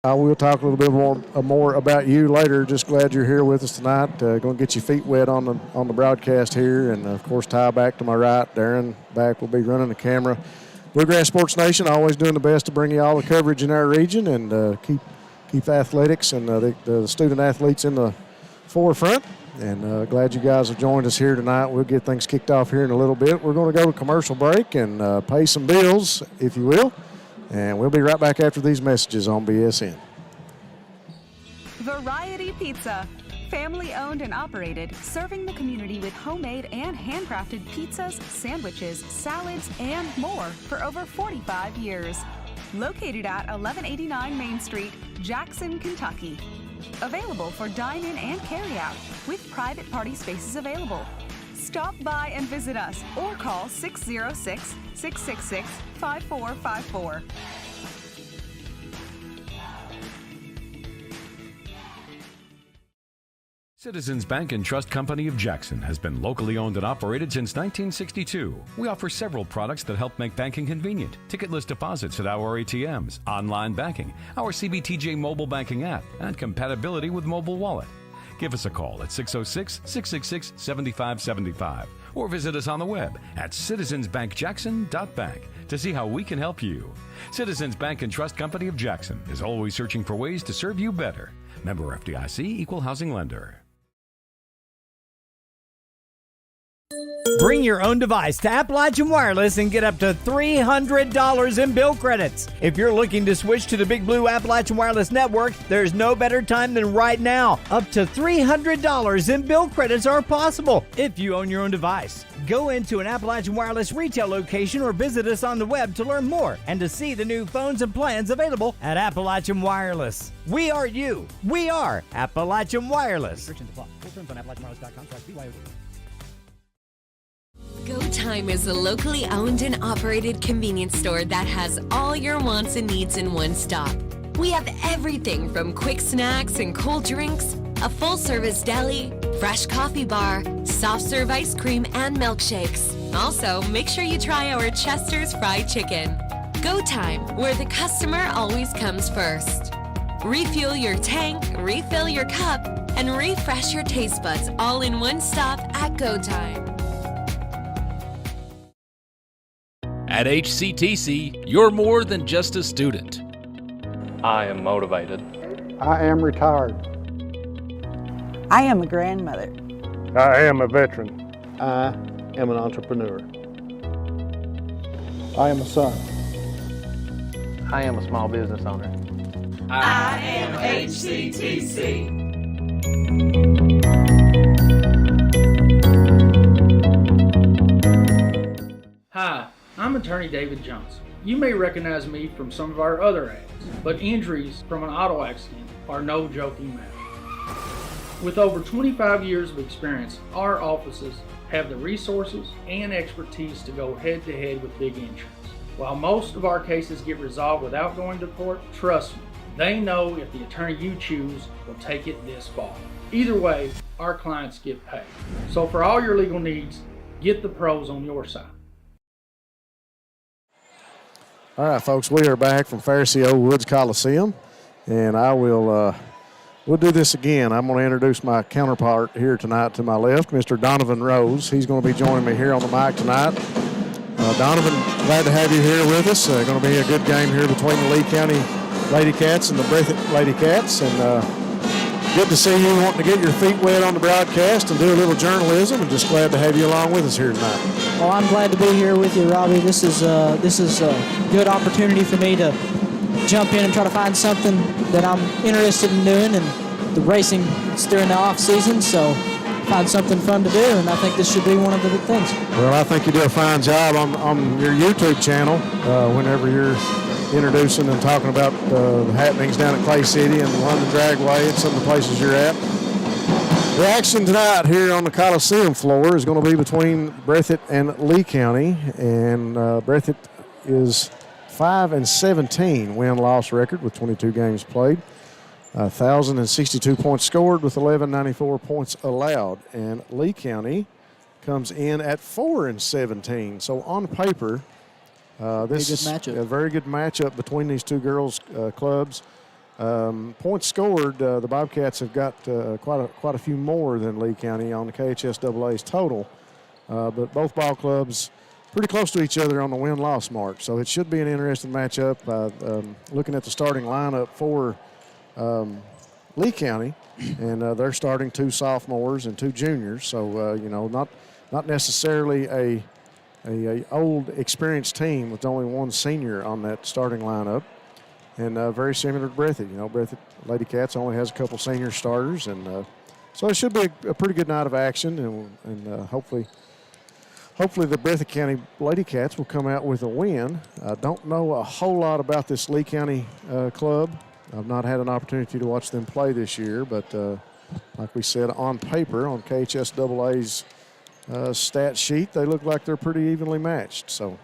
I will talk a little bit more about you later. Just glad you're here with us tonight. Going to get your feet wet on the broadcast here. And, of course, Ty back to my right. Darren back will be running the camera. Bluegrass Sports Nation always doing the best to bring you all the coverage in our region and keep athletics and the student athletes in the forefront. And glad you guys have joined us here tonight. We'll get things kicked off here in a little bit. We're going to go to commercial break and pay some bills, if you will. And we'll be right back after these messages on BSN. Variety Pizza. Family owned and operated, serving the community with homemade and handcrafted pizzas, sandwiches, salads, and more for over 45 years. Located at 1189 Main Street, Jackson, Kentucky. Available for dine-in and carry-out, with private party spaces available. Stop by and visit us or call 606-666-5454. Citizens Bank and Trust Company of Jackson has been locally owned and operated since 1962. We offer several products that help make banking convenient. Ticketless deposits at our ATMs, online banking, our CBTJ mobile banking app, and compatibility with mobile wallet. Give us a call at 606-666-7575 or visit us on the web at citizensbankjackson.bank to see how we can help you. Citizens Bank and Trust Company of Jackson is always searching for ways to serve you better. Member FDIC, Equal Housing Lender. Bring your own device to Appalachian Wireless and get up to $300 in bill credits. If you're looking to switch to the Big Blue Appalachian Wireless Network, there's no better time than right now. Up to $300 in bill credits are possible if you own your own device. Go into an Appalachian Wireless retail location or visit us on the web to learn more and to see the new phones and plans available at Appalachian Wireless. We are you. We are Appalachian Wireless. Restrictions apply. Full terms on AppalachianWireless.com/BYOD. Go Time is a locally owned and operated convenience store that has all your wants and needs in one stop. We have everything from quick snacks and cold drinks, a full-service deli, fresh coffee bar, soft-serve ice cream, and milkshakes. Also, make sure you try our Chester's Fried Chicken. Go Time, where the customer always comes first. Refuel your tank, refill your cup, and refresh your taste buds all in one stop at Go Time. At HCTC, you're more than just a student. I am motivated. I am retired. I am a grandmother. I am a veteran. I am an entrepreneur. I am a son. I am a small business owner. I am HCTC. Hi, I'm attorney David Johnson. You may recognize me from some of our other ads, but injuries from an auto accident are no joking matter. With over 25 years of experience, our offices have the resources and expertise to go head-to-head with big insurance. While most of our cases get resolved without going to court, trust me, they know if the attorney you choose will take it this far. Either way, our clients get paid. So for all your legal needs, get the pros on your side. All right, folks, we are back from Fairce Old Woods Coliseum, and we'll do this again. I'm going to introduce my counterpart here tonight to my left, Mr. Donovan Rose. He's going to be joining me here on the mic tonight. Donovan, glad to have you here with us. Going to be a good game here between the Lee County Ladycats and the Breathitt Ladycats, and good to see you wanting to get your feet wet on the broadcast and do a little journalism, and just glad to have you along with us here tonight. Well, I'm glad to be here with you, Robbie. This is a good opportunity for me to jump in and try to find something that I'm interested in doing, and the racing is during the off season, so find something fun to do, and I think this should be one of the big things. Well, I think you do a fine job on your YouTube channel whenever you're introducing and talking about the happenings down at Clay City and the London Dragway and some of the places you're at. The action tonight here on the Coliseum floor is going to be between Breathitt and Lee County, and Breathitt is 5-17 win-loss record with 22 games played. 1,062 points scored with 1,194 points allowed. And Lee County comes in at 4-17. So on paper, this is a very good matchup between these two girls' clubs. Points scored, the Bobcats have got quite a few more than Lee County on the KHSAA's total, but both ball clubs pretty close to each other on the win-loss mark, so it should be an interesting matchup. Looking at the starting lineup for Lee County, and they're starting 2 sophomores and 2 juniors, so not necessarily a old experienced team with only 1 senior on that starting lineup, and very similar to Breathitt. Breathitt Ladycats only has a couple senior starters, and so it should be a pretty good night of action, and hopefully the Breathitt County Ladycats will come out with a win. I don't know a whole lot about this Lee County club. I've not had an opportunity to watch them play this year, but like we said, on paper, on KHSAA's stat sheet, they look like they're pretty evenly matched. So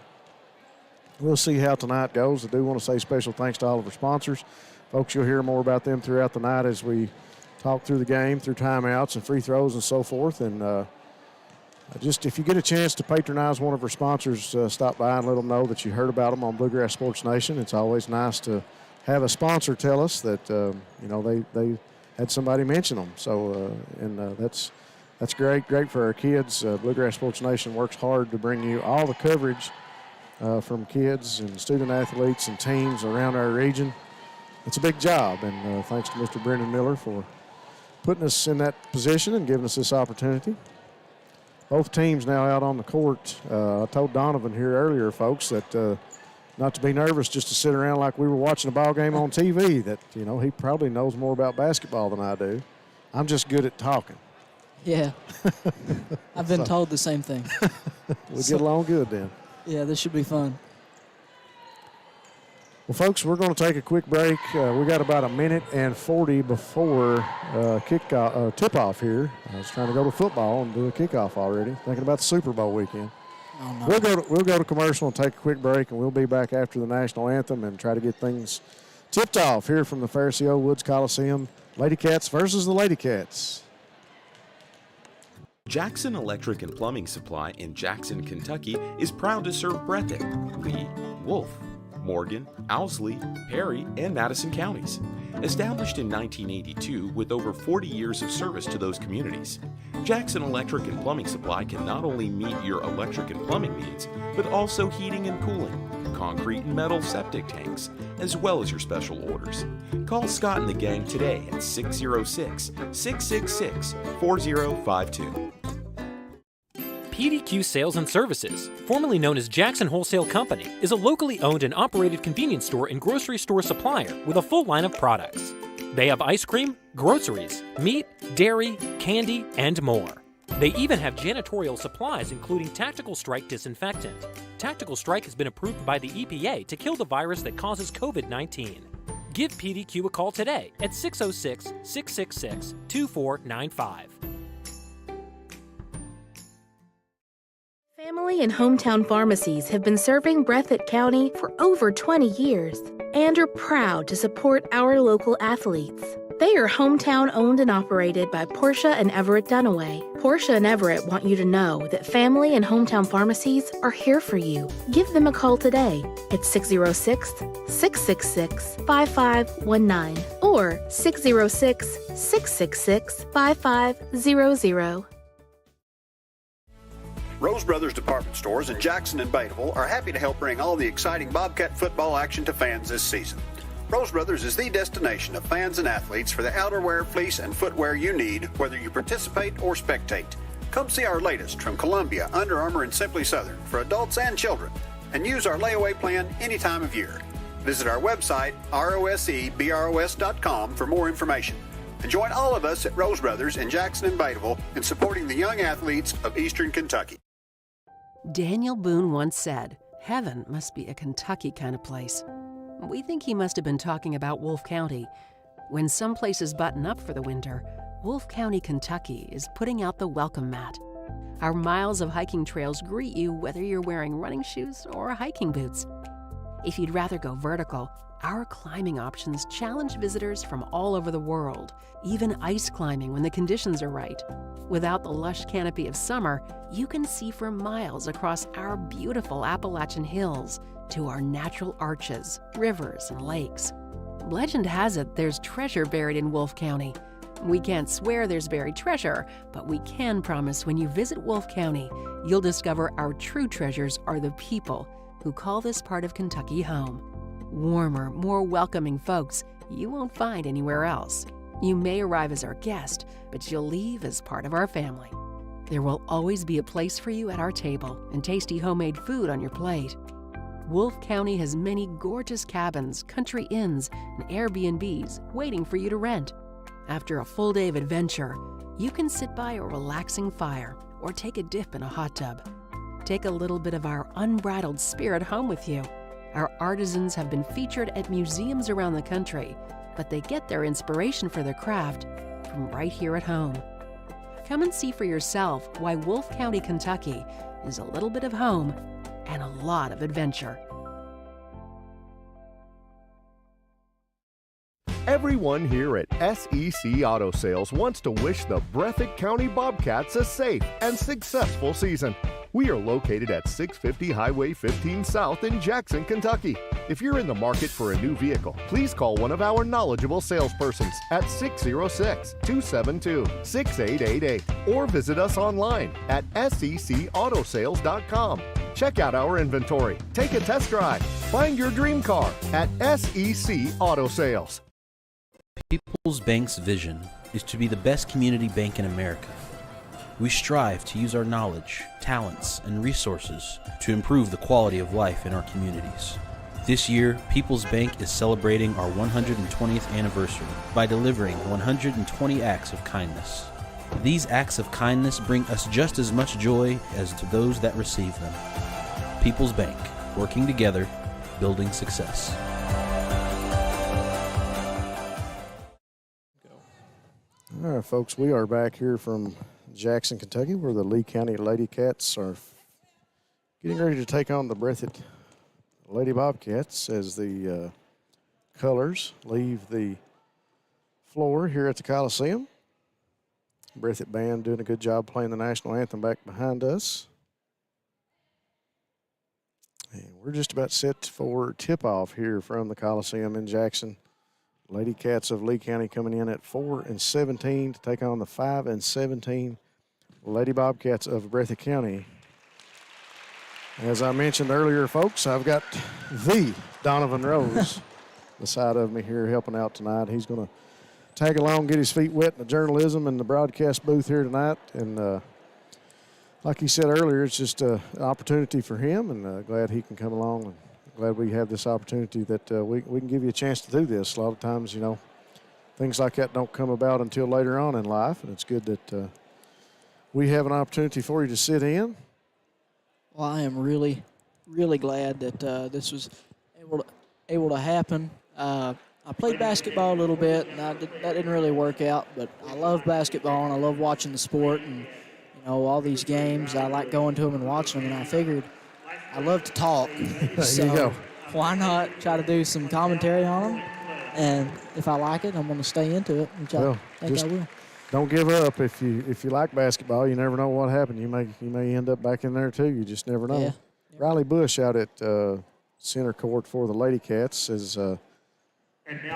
we'll see how tonight goes. I do want to say special thanks to all of our sponsors. Folks, you'll hear more about them throughout the night as we talk through the game, through timeouts and free throws and so forth. And just if you get a chance to patronize one of our sponsors, stop by and let them know that you heard about them on Bluegrass Sports Nation. It's always nice to have a sponsor tell us that they had somebody mention them. So that's great for our kids. Bluegrass Sports Nation works hard to bring you all the coverage from kids and student athletes and teams around our region. It's a big job, and thanks to Mr. Brendan Miller for putting us in that position and giving us this opportunity. Both teams now out on the court. I told Donovan here earlier, folks, that not to be nervous, just to sit around like we were watching a ball game on TV, that, he probably knows more about basketball than I do. I'm just good at talking. Yeah. I've been told the same thing. We'll get along good then. Yeah, this should be fun. Well, folks, we're going to take a quick break. We got about 1:40 before tip-off here. I was trying to go to football and do a kickoff already, thinking about the Super Bowl weekend. Oh, no. We'll go to commercial and take a quick break, and we'll be back after the national anthem and try to get things tipped off here from the Fairce Woods Coliseum. Ladycats versus the Ladycats. Jackson Electric and Plumbing Supply in Jackson, Kentucky is proud to serve Breathitt, Lee, Wolf, Morgan, Owsley, Perry, and Madison counties. Established in 1982 with over 40 years of service to those communities, Jackson Electric and Plumbing Supply can not only meet your electric and plumbing needs, but also heating and cooling, concrete and metal septic tanks, as well as your special orders. Call Scott and the gang today at 606-666-4052. PDQ Sales and Services, formerly known as Jackson Wholesale Company, is a locally owned and operated convenience store and grocery store supplier with a full line of products. They have ice cream, groceries, meat, dairy, candy, and more. They even have janitorial supplies, including Tactical Strike disinfectant. Tactical Strike has been approved by the EPA to kill the virus that causes COVID-19. Give PDQ a call today at 606-666-2495. Family and hometown pharmacies have been serving Breathitt County for over 20 years and are proud to support our local athletes. They are hometown owned and operated by Portia and Everett Dunaway. Portia and Everett want you to know that family and hometown pharmacies are here for you. Give them a call today at 606-666-5519 or 606-666-5500. Rose Brothers Department Stores in Jackson and Bateville are happy to help bring all the exciting Bobcat football action to fans this season. Rose Brothers is the destination of fans and athletes for the outerwear, fleece, and footwear you need, whether you participate or spectate. Come see our latest from Columbia, Under Armour, and Simply Southern for adults and children, and use our layaway plan any time of year. Visit our website, rosebros.com, for more information. And join all of us at Rose Brothers in Jackson and Bateville in supporting the young athletes of Eastern Kentucky. Daniel Boone once said, "Heaven must be a Kentucky kind of place." We think he must have been talking about Wolfe County. When some places button up for the winter, Wolfe County, Kentucky is putting out the welcome mat. Our miles of hiking trails greet you whether you're wearing running shoes or hiking boots. If you'd rather go vertical, our climbing options challenge visitors from all over the world, even ice climbing when the conditions are right. Without the lush canopy of summer, you can see for miles across our beautiful Appalachian hills to our natural arches, rivers, and lakes. Legend has it there's treasure buried in Wolfe County. We can't swear there's buried treasure, but we can promise when you visit Wolfe County, you'll discover our true treasures are the people who call this part of Kentucky home. Warmer, more welcoming folks you won't find anywhere else. You may arrive as our guest, but you'll leave as part of our family. There will always be a place for you at our table and tasty homemade food on your plate. Wolfe County has many gorgeous cabins, country inns, and Airbnbs waiting for you to rent. After a full day of adventure, you can sit by a relaxing fire or take a dip in a hot tub. Take a little bit of our unbridled spirit home with you. Our artisans have been featured at museums around the country, but they get their inspiration for their craft from right here at home. Come and see for yourself why Wolfe County, Kentucky is a little bit of home and a lot of adventure. Everyone here at SEC Auto Sales wants to wish the Breathitt County Bobcats a safe and successful season. We are located at 650 Highway 15 South in Jackson, Kentucky. If you're in the market for a new vehicle, please call one of our knowledgeable salespersons at 606-272-6888 or visit us online at secautosales.com. Check out our inventory, take a test drive, find your dream car at SEC Auto Sales. People's Bank's vision is to be the best community bank in America. We strive to use our knowledge, talents, and resources to improve the quality of life in our communities. This year, People's Bank is celebrating our 120th anniversary by delivering 120 acts of kindness. These acts of kindness bring us just as much joy as to those that receive them. People's Bank, working together, building success. All right, folks, we are back here from Jackson, Kentucky, where the Lee County Ladycats are getting ready to take on the Breathitt Lady Bobcats as the colors leave the floor here at the Coliseum. Breathitt band doing a good job playing the national anthem back behind us. And we're just about set for tip-off here from the Coliseum in Jackson. Ladycats of Lee County coming in at 4-17 to take on the 5-17 Lady Bobcats of Breathitt County. As I mentioned earlier, folks, I've got the Donovan Rose beside of me here helping out tonight. He's going to tag along, get his feet wet in the journalism and the broadcast booth here tonight. And like he said earlier, it's just an opportunity for him, and glad he can come along, and glad we have this opportunity that we can give you a chance to do this. A lot of times, you know, things like that don't come about until later on in life, and it's good that we have an opportunity for you to sit in. Well, I am really, really glad that this was able to happen. I played basketball a little bit, and that didn't really work out, but I love basketball, and I love watching the sport, and, you know, all these games, I like going to them and watching them, and I figured I love to talk. There you go. Why not try to do some commentary on them? And if I like it, I'm going to stay into it, which I think I will. Don't give up. If you like basketball, you never know what happened. You may end up back in there too. You just never know. Yeah. Riley Bush out at center court for the Ladycats says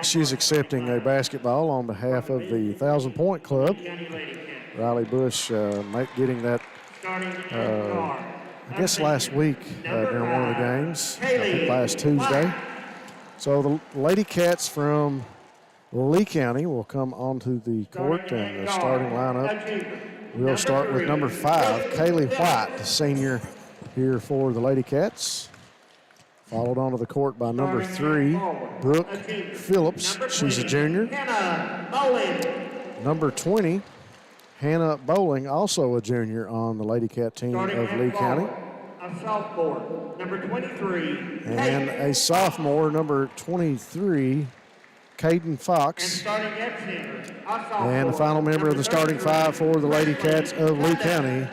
she's accepting a basketball on behalf of the 1,000 Point Club. Riley Bush getting that I guess last week during one of the games, I think last Tuesday. So the Ladycats from Lee County will come onto the court, and the starting lineup will start with number 5, Kaylee White, the senior here for the Ladycats. Followed onto the court by number 3, Brooke Phillips. She's a junior. Number 20, Hannah Bowling, also a junior on the Ladycat team of Lee County. A sophomore, number 23. And a sophomore, number 23, Caden Fox. And the final member of the starting 5 for the Ladycats of Lee County,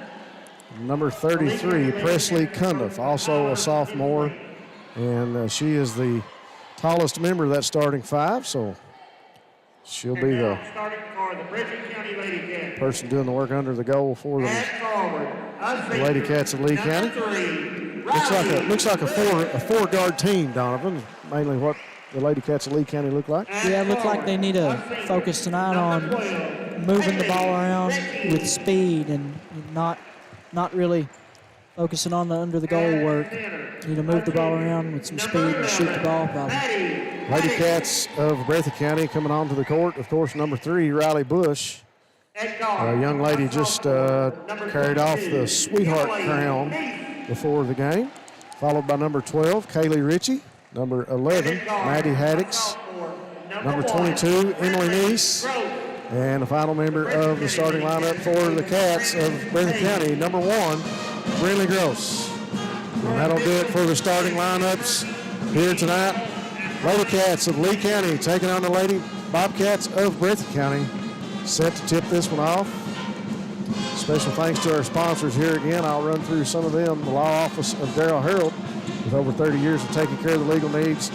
number 33, Presley Cundiff, also a sophomore. And she is the tallest member of that starting 5, so she'll be the person doing the work under the goal for the Ladycats of Lee County. Looks like a 4-guard team, Donovan. Mainly what the Lady Cats of Lee County look like? Yeah, it looked like they need to focus tonight on moving the ball around with speed and not really focusing on the under the goal work. Need to move the ball around with some speed and shoot the ball probably. Lady Cats of Breathitt County coming onto the court. Of course, number 3, Riley Bush. A young lady just carried off the Sweetheart crown before the game, followed by number 12, Kaylee Ritchie, number 11, Maddie Haddix, number 22, Emily Neese, and the final member of the starting lineup for the Cats of Breathitt County, number 1, Brinley Gross. And that'll do it for the starting lineups here tonight. Lady Cats of Lee County taking on the Lady Bobcats of Breathitt County. Set to tip this one off. Special thanks to our sponsors here again. I'll run through some of them. The Law Office of Darrell Harold, with over 30 years of taking care of the legal needs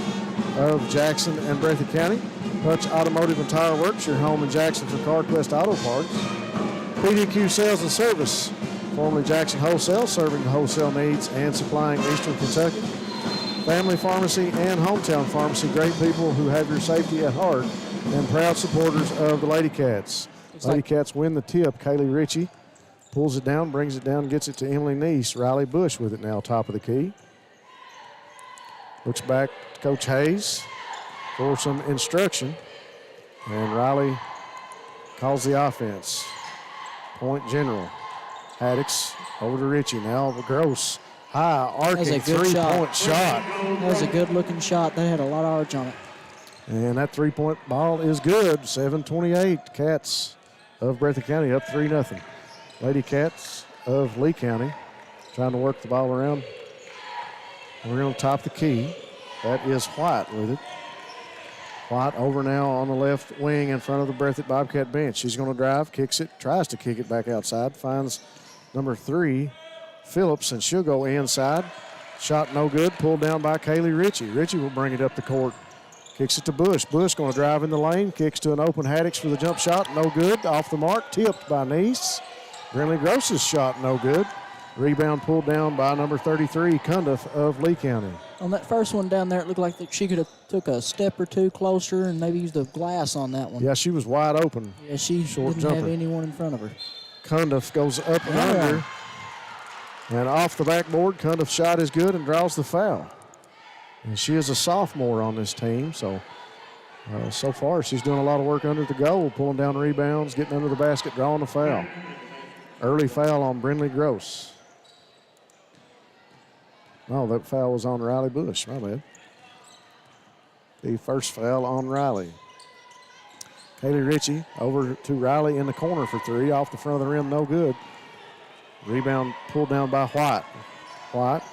of Jackson and Breathitt County. Hutch Automotive and Tire Works, your home in Jackson for CarQuest Auto Parts. PDQ Sales and Service, formerly Jackson Wholesale, serving the wholesale needs and supplying Eastern Kentucky. Family Pharmacy and Hometown Pharmacy, great people who have your safety at heart and proud supporters of the Lady Cats. Lady Cats win the tip. Kaylee Ritchie pulls it down, brings it down, gets it to Emily Neese. Riley Bush with it now, top of the key. Looks back to Coach Hayes for some instruction. And Riley calls the offense. Point General. Haddix over to Ritchie. Now Gross. High arcing three-point shot. That was a good-looking shot. That had a lot of arch on it. And that three-point ball is good. 7:28. Cats of Breathitt County up 3-0. Lady Cats of Lee County trying to work the ball around. We're going to top the key. That is White with it. White over now on the left wing in front of the Breathitt Bobcat bench. She's going to drive, kicks it, tries to kick it back outside, finds number 3, Phillips, and she'll go inside. Shot no good, pulled down by Kaylee Ritchie. Ritchie will bring it up the court. Kicks it to Bush. Bush going to drive in the lane, kicks to an open Haddix for the jump shot, no good. Off the mark, tipped by Neese. Brinley Gross's shot, no good. Rebound pulled down by number 33, Cundiff of Lee County. On that first one down there, it looked like she could have took a step or two closer and maybe used a glass on that one. Yeah, she was wide open. Yeah, she didn't have anyone in front of her. Cundiff goes up and under. And off the backboard, Cundiff's shot is good and draws the foul. And she is a sophomore on this team, so far she's doing a lot of work under the goal, pulling down rebounds, getting under the basket, drawing the foul. Early foul on Brinley Gross. No, that foul was on Riley Bush, my bad. The first foul on Riley. Kaylee Ritchie over to Riley in the corner for 3, off the front of the rim, no good. Rebound pulled down by White. White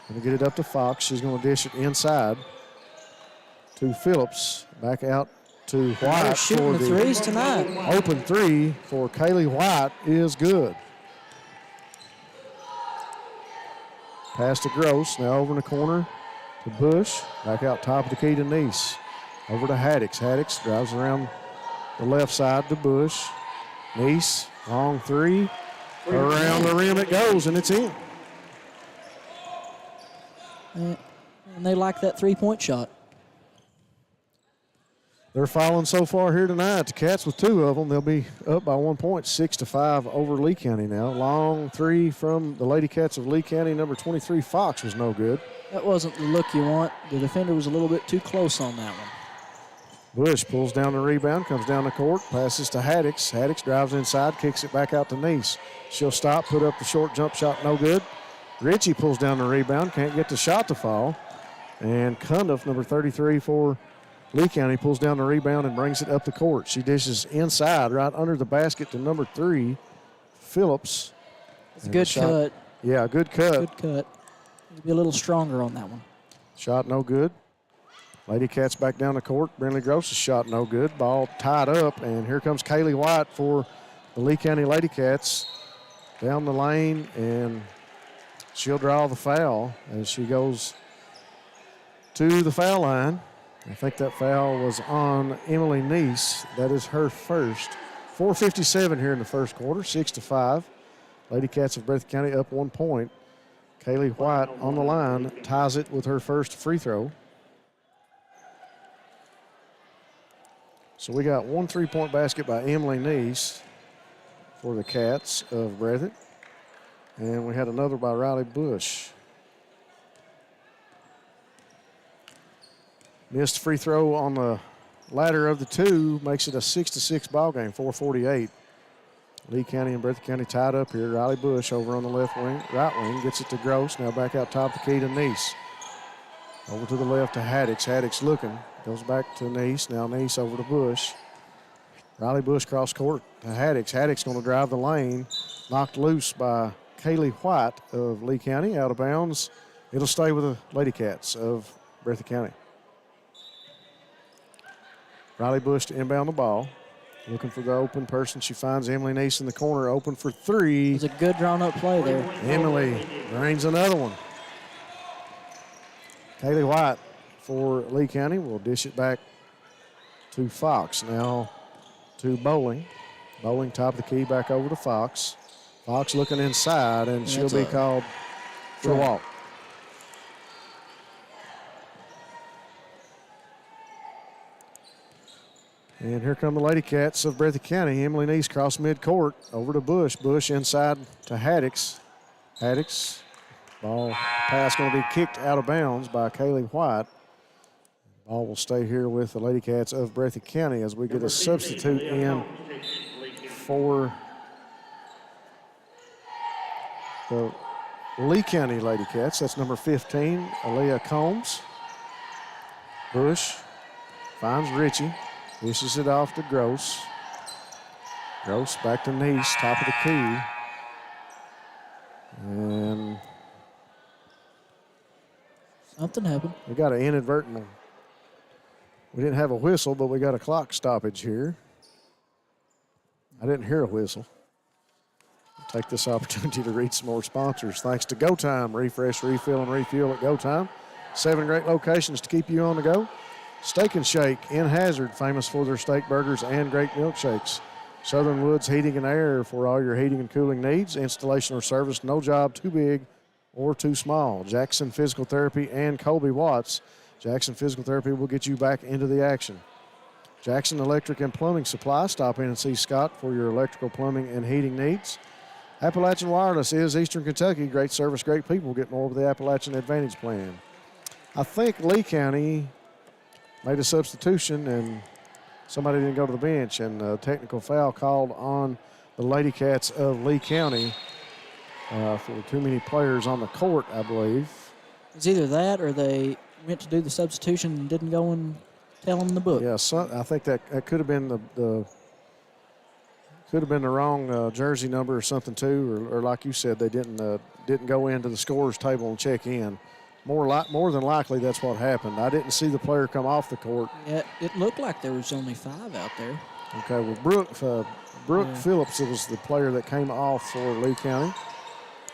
going to get it up to Fox. She's going to dish it inside to Phillips. Back out to White. They're shooting the threes tonight. Open 3 for Kaylee White is good. Pass to Gross. Now over in the corner to Bush. Back out top of the key to Neese. Over to Haddix. Haddix drives around the left side to Bush. Neese, long 3. Around the rim it goes, and it's in. And they like that three-point shot. They're falling so far here tonight. The Cats with 2 of them. They'll be up by 1 point, 6-5 over Lee County now. Long 3 from the Lady Cats of Lee County. Number 23, Fox, was no good. That wasn't the look you want. The defender was a little bit too close on that one. Bush pulls down the rebound, comes down the court, passes to Haddix. Haddix drives inside, kicks it back out to Neese. She'll stop, put up the short jump shot, no good. Ritchie pulls down the rebound, can't get the shot to fall. And Cundiff, number 33 for Lee County, pulls down the rebound and brings it up the court. She dishes inside, right under the basket to number 3, Phillips. It's a good cut. Yeah, good cut. Good cut. Be a little stronger on that one. Shot no good. Lady Cats back down the court. Brinley Gross's shot no good. Ball tied up, and here comes Kaylee White for the Lee County Lady Cats down the lane, and she'll draw the foul as she goes to the foul line. I think that foul was on Emily Neese. That is her first. 4:57 here in the first quarter, 6-5. Lady Cats of Breathitt County up 1 point. Kaylee White on the line ties it with her first free throw. So we got one 3-point basket by Emily Neese for the Cats of Breathitt. And we had another by Riley Bush. Missed free throw on the latter of the two, makes it a 6-6 ball game, 4:48. Lee County and Breathitt County tied up here. Riley Bush over on the right wing, gets it to Gross. Now back out top of the key to Neese. Over to the left to Haddix. Haddix looking, goes back to Neese. Now Neese over to Bush. Riley Bush cross court to Haddix. Haddix going to drive the lane. Knocked loose by Kaylee White of Lee County, out of bounds. It'll stay with the Ladycats of Breathitt County. Riley Bush to inbound the ball. Looking for the open person. She finds Emily Neese in the corner, open for three. It's a good drawn-up play there. Emily drains another one. Kaylee White for Lee County will dish it back to Fox. Now to Bowling. Bowling top of the key back over to Fox. Fox looking inside, and she'll be called for a walk. And here come the Ladycats of Breathitt County. Emily Neese cross midcourt over to Bush. Bush inside to Haddix. Haddix, ball pass going to be kicked out of bounds by Kaylee White. Ball will stay here with the Ladycats of Breathitt County as we get a substitute in for the Lee County Ladycats. That's number 15, Aaliyah Combs. Bush finds Ritchie. Dishes it off to Gross. Gross back to Neese, top of the key. And something happened. We got an inadvertent. We didn't have a whistle, but we got a clock stoppage here. I didn't hear a whistle. I'll take this opportunity to read some more sponsors. Thanks to Go Time. Refresh, refill, and refuel at Go Time. 7 great locations to keep you on the go. Steak and Shake in Hazard, famous for their steak burgers and great milkshakes. Southern Woods Heating and Air for all your heating and cooling needs. Installation or service, no job too big or too small. Jackson Physical Therapy and Colby Watts. Jackson Physical Therapy will get you back into the action. Jackson Electric and Plumbing Supply. Stop in and see Scott for your electrical, plumbing, and heating needs. Appalachian Wireless is Eastern Kentucky. Great service, great people. Get more with the Appalachian Advantage Plan. I think Lee County made a substitution and somebody didn't go to the bench, and a technical foul called on the Ladycats of Lee County for too many players on the court, I believe. It's either that or they went to do the substitution and didn't go and tell them the book. Yeah, I think that could have been the wrong jersey number or something too, or like you said, they didn't go into the scorer's table and check in. More than likely, that's what happened. I didn't see the player come off the court. Yeah, it looked like there was only 5 out there. Okay, well, Brooke Phillips was the player that came off for Lee County.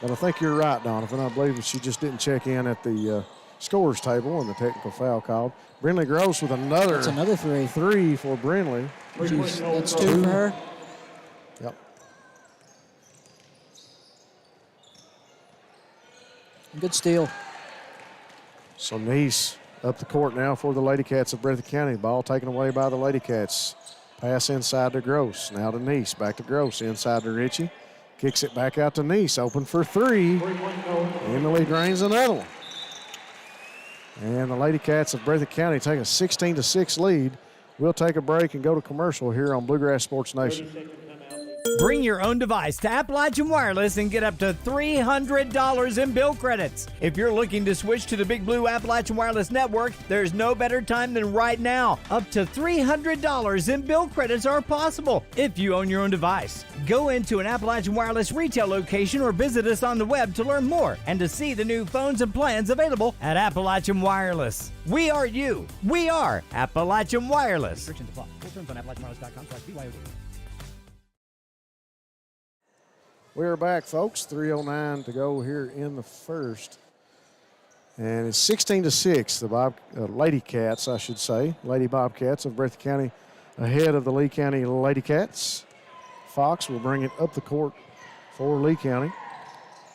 But I think you're right, Donovan. I believe she just didn't check in at the scorer's table and the technical foul called. Brindley Gross with another. That's another 3. 3 for Brindley. That's 2 for her. Yep. Good steal. So Neese up the court now for the Ladycats of Breathitt County. Ball taken away by the Ladycats. Pass inside to Gross. Now to Neese. Back to Gross. Inside to Ritchie. Kicks it back out to Neese. Open for 3. Emily drains another one. And the Ladycats of Breathitt County take a 16-6 lead. We'll take a break and go to commercial here on Bluegrass Sports Nation. Bring your own device to Appalachian Wireless and get up to $300 in bill credits. If you're looking to switch to the Big Blue Appalachian Wireless Network, there's no better time than right now. Up to $300 in bill credits are possible if you own your own device. Go into an Appalachian Wireless retail location or visit us on the web to learn more and to see the new phones and plans available at Appalachian Wireless. We are you. We are Appalachian Wireless. Restrictions apply. Full terms on AppalachianWireless.com/BYOD. We're back, folks. 3:09 to go here in the first. And it's 16-6, the Ladycats, I should say. Lady Bobcats of Breathitt County ahead of the Lee County Ladycats. Fox will bring it up the court for Lee County.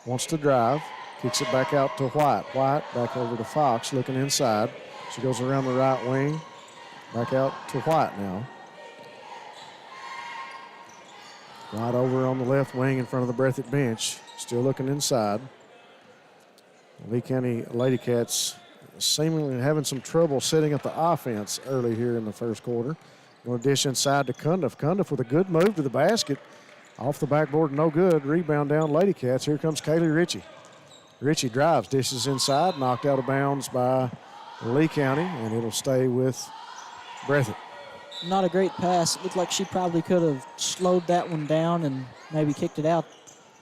Wants to drive. Kicks it back out to White. White back over to Fox, looking inside. She goes around the right wing. Back out to White now. Right over on the left wing in front of the Breathitt bench. Still looking inside. Lee County Ladycats seemingly having some trouble setting up the offense early here in the first quarter. Going to dish inside to Cundiff. Cundiff with a good move to the basket. Off the backboard, no good. Rebound down Ladycats. Here comes Kaylee Ritchie. Ritchie drives, dishes inside, knocked out of bounds by Lee County, and it'll stay with Breathitt. Not a great pass. It looked like she probably could have slowed that one down and maybe kicked it out.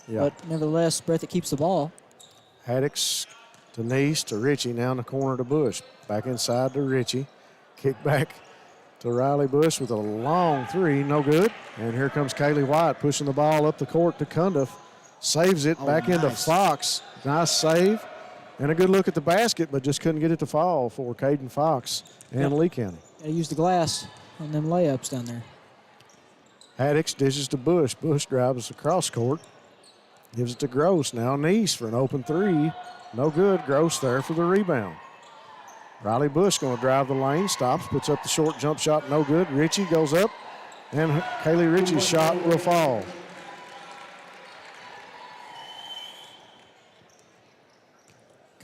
Yeah. But nevertheless, Breathitt keeps the ball. Haddix to Neese to Ritchie, now in the corner to Bush. Back inside to Ritchie. Kick back to Riley Bush with a long three, no good. And here comes Kaylee White pushing the ball up the court to Cundiff. Saves it back into Fox. Nice save. And a good look at the basket, but just couldn't get it to fall for Caden Fox and Lee County. Got to use the glass on them layups down there. Haddix dishes to Bush. Bush drives across court. Gives it to Gross. Now Neese for an open three. No good. Gross there for the rebound. Riley Bush going to drive the lane. Stops. Puts up the short jump shot. No good. Ritchie goes up. And Kaylee Ritchie's shot will fall.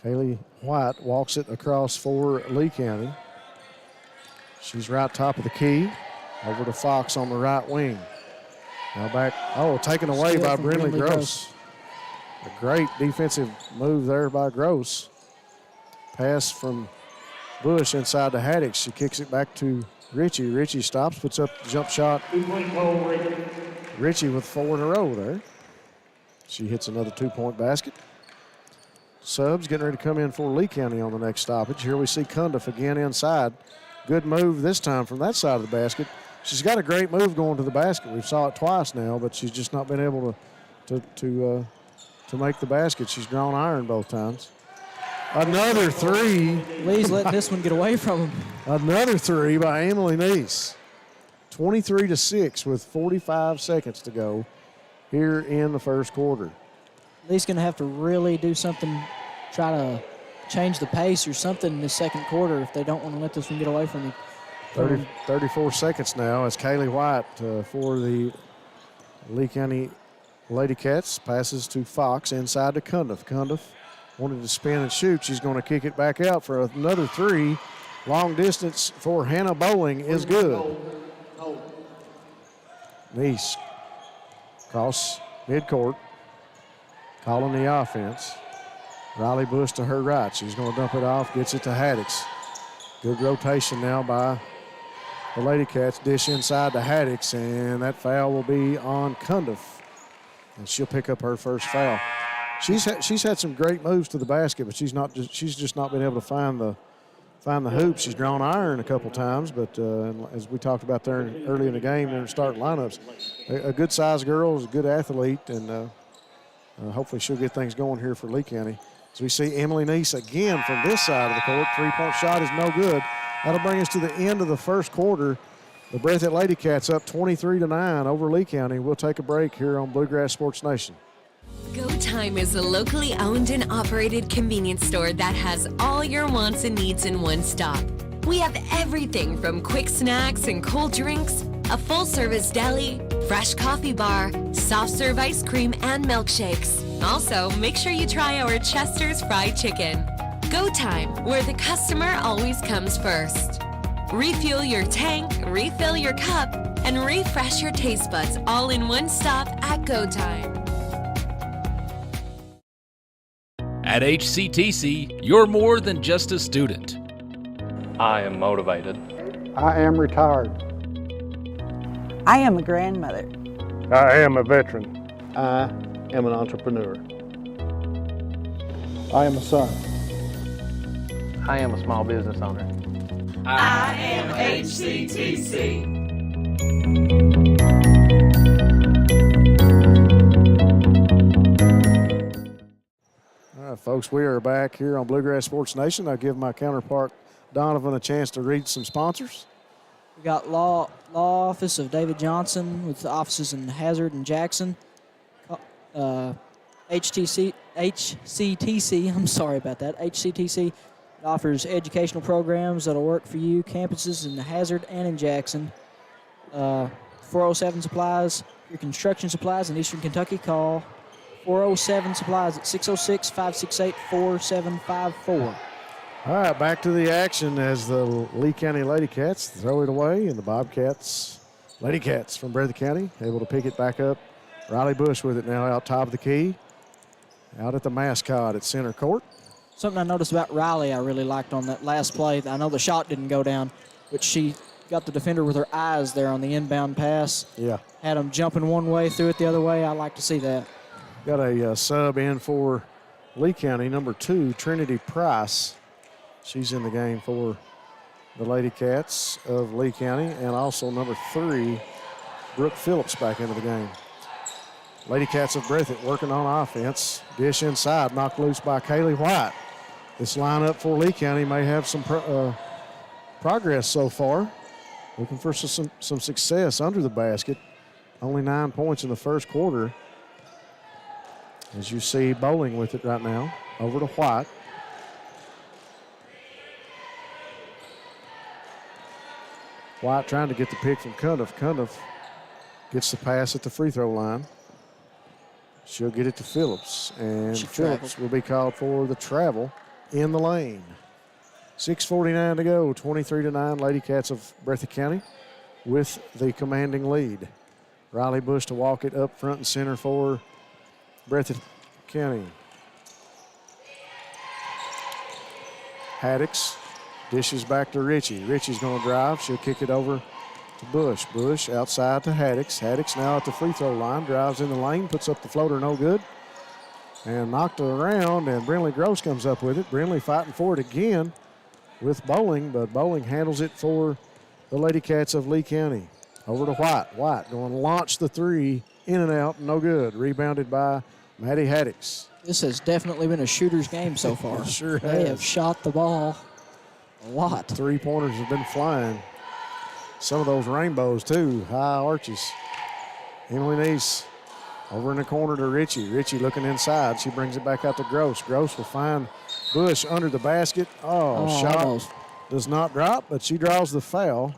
Kaylee White walks it across for Lee County. She's right top of the key. Over to Fox on the right wing. Now back. Oh, taken away by Brindley Gross. A great defensive move there by Gross. Pass from Bush inside to Haddix. She kicks it back to Ritchie. Ritchie stops, puts up the jump shot. Ritchie with 4 in a row there. She hits another 2-point basket. Subs getting ready to come in for Lee County on the next stoppage. Here we see Cundiff again inside. Good move this time from that side of the basket. She's got a great move going to the basket. We've saw it twice now, but she's just not been able to make the basket. She's drawn iron both times. Another three. Lee's letting this one get away from him. Another three by Emily Neese. 23-6 with 45 seconds to go here in the first quarter. Lee's going to have to really do something, try to change the pace or something in the second quarter if they don't want to let this one get away from them. 34 seconds now as Kaylee White for the Lee County Ladycats passes to Fox inside to Cundiff. Cundiff wanted to spin and shoot. She's going to kick it back out for another three. Long distance for Hannah Bowling is good. Neese cross midcourt, calling the offense. Riley Bush to her right. She's going to dump it off, gets it to Haddix. Good rotation now by the Ladycats. Dish inside to Haddix, and that foul will be on Cundiff. And she'll pick up her first foul. She's had some great moves to the basket, but she's just not been able to find the hoop. She's drawn iron a couple times, but as we talked about there early in the game, in the starting lineups, a good size girl is a good athlete, and hopefully she'll get things going here for Lee County. As we see Emily Neese again from this side of the court. 3-point shot is no good. That'll bring us to the end of the first quarter. The Breathitt Ladycats up 23-9 over Lee County. We'll take a break here on Bluegrass Sports Nation. Go Time is a locally owned and operated convenience store that has all your wants and needs in one stop. We have everything from quick snacks and cold drinks, a full-service deli, fresh coffee bar, soft-serve ice cream, and milkshakes. Also, make sure you try our Chester's Fried Chicken. Go Time, where the customer always comes first. Refuel your tank, refill your cup, and refresh your taste buds all in one stop at Go Time. At HCTC, you're more than just a student. I am motivated. I am retired. I am a grandmother. I am a veteran. I am an entrepreneur. I am a son. I am a small business owner. I am HCTC. All right, folks, we are back here on Bluegrass Sports Nation. I'll give my counterpart Donovan a chance to read some sponsors. We got Law Office of David Johnson with offices in Hazard and Jackson. HCTC, I'm sorry about that. HCTC offers educational programs that'll work for you. Campuses in Hazard and in Jackson. 407 Supplies, your construction supplies in Eastern Kentucky, call 407 Supplies at 606-568-4754. All right, back to the action as the Lee County Ladycats throw it away, and the Ladycats from Breathitt County able to pick it back up. Riley Bush with it now out top of the key, out at the mascot at center court. Something I noticed about Riley I really liked on that last play. I know the shot didn't go down, but she got the defender with her eyes there on the inbound pass. Yeah. Had him jumping one way, threw it the other way. I like to see that. Got a sub in for Lee County, number 2, Trinity Price. She's in the game for the Ladycats of Lee County, and also number 3, Brooke Phillips back into the game. Ladycats of Breathitt working on offense. Dish inside, knocked loose by Kaylee White. This lineup for Lee County may have some progress so far. Looking for some success under the basket. Only 9 points in the first quarter. As you see, Bowling with it right now. Over to White. White trying to get the pick from Cundiff. Cundiff gets the pass at the free throw line. She'll get it to Phillips, and Phillips will be called for the travel in the lane. 6:49 to go, 23-9, Ladycats of Breathitt County with the commanding lead. Riley Bush to walk it up front and center for Breathitt County. Haddix dishes back to Ritchie. Ritchie's going to drive. She'll kick it over to Bush. Bush outside to Haddix. Haddix now at the free throw line. Drives in the lane, puts up the floater, no good. And knocked it around, and Brinley Gross comes up with it. Brinley fighting for it again with Bowling, but Bowling handles it for the Ladycats of Lee County. Over to White. White going to launch the three, in and out, no good. Rebounded by Maddie Haddix. This has definitely been a shooter's game so far. Sure has. They have shot the ball a lot. Three-pointers have been flying. Some of those rainbows, too. High arches. Emily Neese over in the corner to Ritchie. Ritchie looking inside. She brings it back out to Gross. Gross will find Bush under the basket. Shot almost. Does not drop, but she draws the foul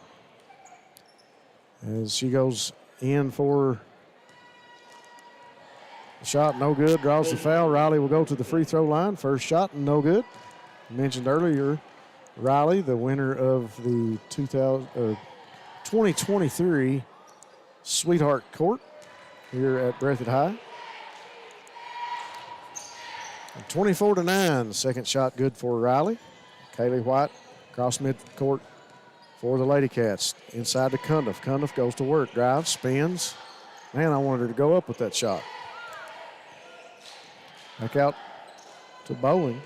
as she goes in for the shot, no good, draws the foul. Riley will go to the free throw line. First shot, no good. I mentioned earlier, Riley, the winner of the 2023 Sweetheart Court here at Breathitt High. 24-9, second shot good for Riley. Kaylee White across midcourt for the Ladycats. Inside to Cundiff. Cundiff goes to work, drives, spins. Man, I wanted her to go up with that shot. Back out to Bowling.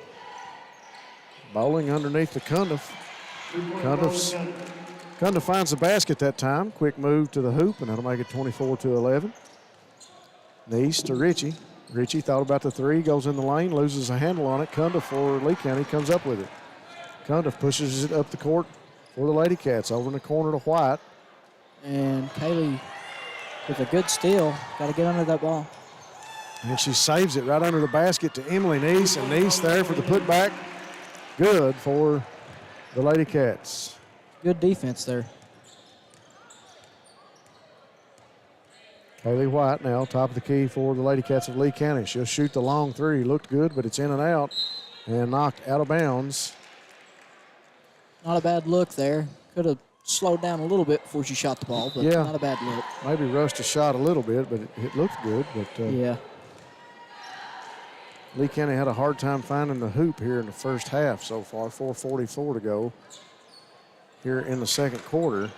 Bowling underneath to Cundiff. Cundiff finds the basket that time. Quick move to the hoop, and that'll make it 24-11. Neese to Ritchie. Ritchie thought about the three, goes in the lane, loses a handle on it. Cundiff for Lee County comes up with it. Cundiff pushes it up the court for the Ladycats. Over in the corner to White. And Kaylee with a good steal. Got to get under that ball. And she saves it right under the basket to Emily Neese. And Neese there for the putback. Good for the Ladycats. Good defense there. Kaylee White now top of the key for the Ladycats of Lee County. She'll shoot the long three. Looked good, but it's in and out and knocked out of bounds. Not a bad look there. Could have slowed down a little bit before she shot the ball, but not a bad look. Maybe rushed a shot a little bit, but it looked good. But yeah. Lee County had a hard time finding the hoop here in the first half so far. 4:44 to go here in the second quarter.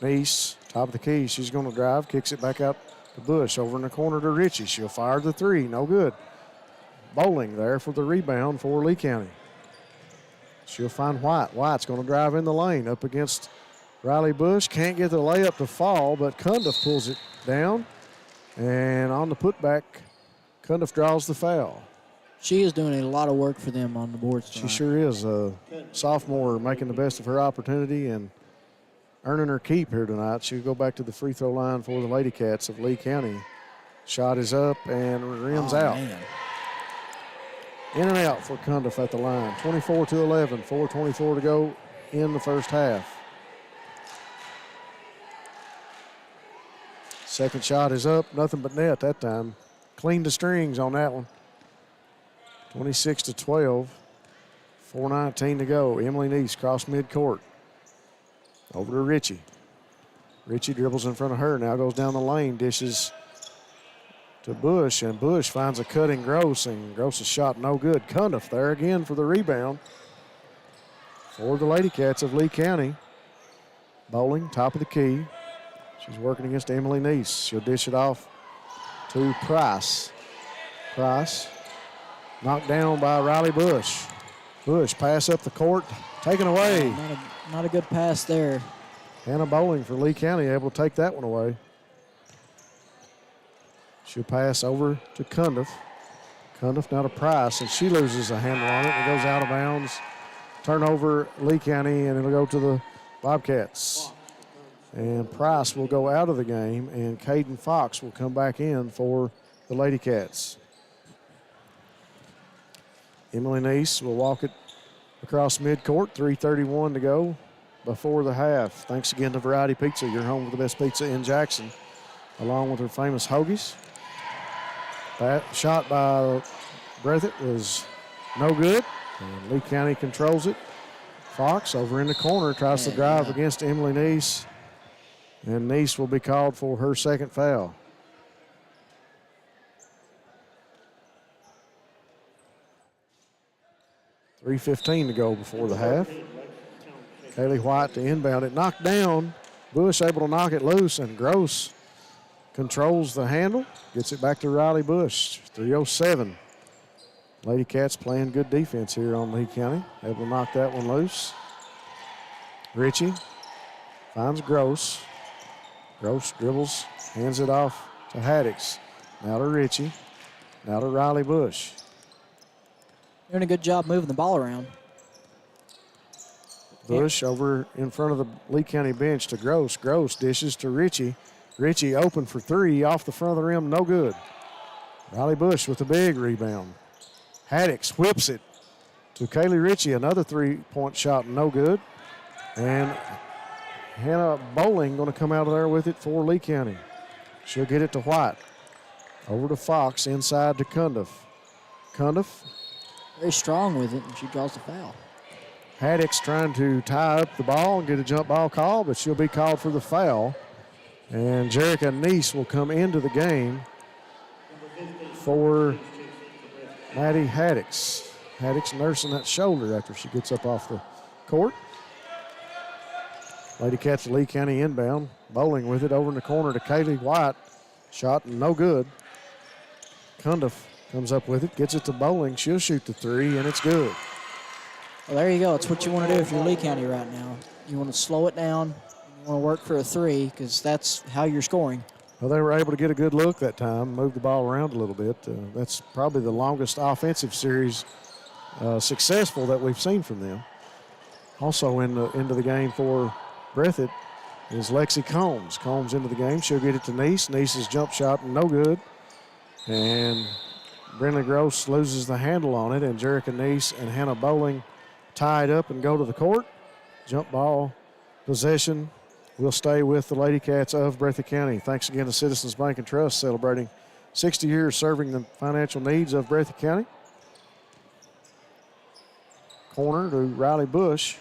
Neese, top of the key. She's going to drive, kicks it back out to Bush. Over in the corner to Ritchie. She'll fire the three. No good. Bowling there for the rebound for Lee County. She'll find White. White's going to drive in the lane up against Riley Bush. Can't get the layup to fall, but Cundiff pulls it down. And on the putback, Cundiff draws the foul. She is doing a lot of work for them on the boards tonight. She sure is. A sophomore making the best of her opportunity and earning her keep here tonight. She'll go back to the free throw line for the Ladycats of Lee County. Shot is up and rims out. Man. In and out for Cundiff at the line. 24-11, 4:24 to go in the first half. Second shot is up, nothing but net that time. Cleaned the strings on that one. 26-12, 4:19 to go. Emily Neese cross midcourt. Over to Ritchie. Ritchie dribbles in front of her, now goes down the lane, dishes to Bush, and Bush finds a cutting Gross, and Gross's shot no good. Cundiff there again for the rebound for the Ladycats of Lee County. Bowling, top of the key. She's working against Emily Neese. She'll dish it off to Price. Price knocked down by Riley Bush. Bush pass up the court, taken away. Not a good pass there. Hannah Bowling for Lee County able to take that one away. She'll pass over to Cundiff. Cundiff now to Price, and she loses a handle on it. It goes out of bounds. Turnover Lee County, and it'll go to the Bobcats. And Price will go out of the game, and Caden Fox will come back in for the Ladycats. Emily Neese will walk it across midcourt, 3:31 to go before the half. Thanks again to Variety Pizza, your home for the best pizza in Jackson, along with her famous hoagies. That shot by Breathitt was no good, and Lee County controls it. Fox over in the corner tries to drive against Emily Neese, and Neese will be called for her second foul. .3:15 to go before the half. Kaylee White to inbound it, knocked down. Bush able to knock it loose, and Gross controls the handle, gets it back to Riley Bush. 3:07. Ladycats playing good defense here on Lee County. Able to knock that one loose. Ritchie finds Gross. Gross dribbles, hands it off to Haddix. Now to Ritchie. Now to Riley Bush. Doing a good job moving the ball around. Bush over in front of the Lee County bench to Gross. Gross dishes to Ritchie. Ritchie open for three, off the front of the rim, no good. Riley Bush with a big rebound. Haddix whips it to Kaylee Ritchie, another three-point shot, no good. And Hannah Bowling going to come out of there with it for Lee County. She'll get it to White. Over to Fox, inside to Cundiff. Cundiff. Very strong with it, and she draws the foul. Haddix trying to tie up the ball and get a jump ball call, but she'll be called for the foul. And Jerica Neese will come into the game for Maddie Haddix. Haddix nursing that shoulder after she gets up off the court. Ladycats Lee County inbound. Bowling with it over in the corner to Kaylee White. Shot no good. Cundiff comes up with it, gets it to Bowling. She'll shoot the three, and it's good. Well, there you go. It's what you want to do if you're Lee County right now. You want to slow it down. You want to work for a three because that's how you're scoring. Well, they were able to get a good look that time, move the ball around a little bit. That's probably the longest offensive series successful that we've seen from them. Also into the game for Breathitt is Lexi Combs. Combs into the game. She'll get it to Neese. Neese's jump shot, no good. And Brindley Gross loses the handle on it, and Jerica Neese and Hannah Bowling tie it up and go to the court. Jump ball possession will stay with the Ladycats of Breathitt County. Thanks again to Citizens Bank and Trust, celebrating 60 years serving the financial needs of Breathitt County. Corner to Riley Bush.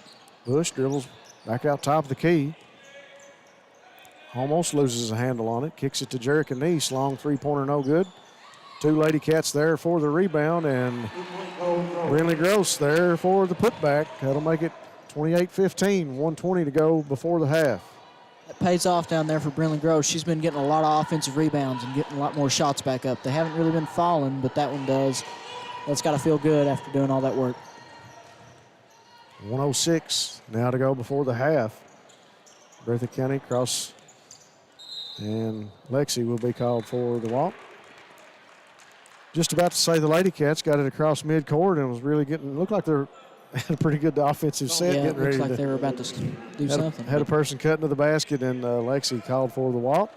Bush dribbles back out top of the key. Almost loses a handle on it. Kicks it to Jerica Neese. Long three-pointer, no good. Two Ladycats there for the rebound, and Brindley Gross there for the putback. That'll make it 28-15, 1:20 to go before the half. That pays off down there for Brindley Gross. She's been getting a lot of offensive rebounds and getting a lot more shots back up. They haven't really been falling, but that one does. That's got to feel good after doing all that work. 1:06 now to go before the half. Breathitt County cross, and Lexi will be called for the walk. Just about to say the Ladycats got it across midcourt and was really looked like they're had a pretty good offensive set. Yeah, getting it looks ready like they were about to do something. Had a person cutting to the basket, and Lexi called for the walk.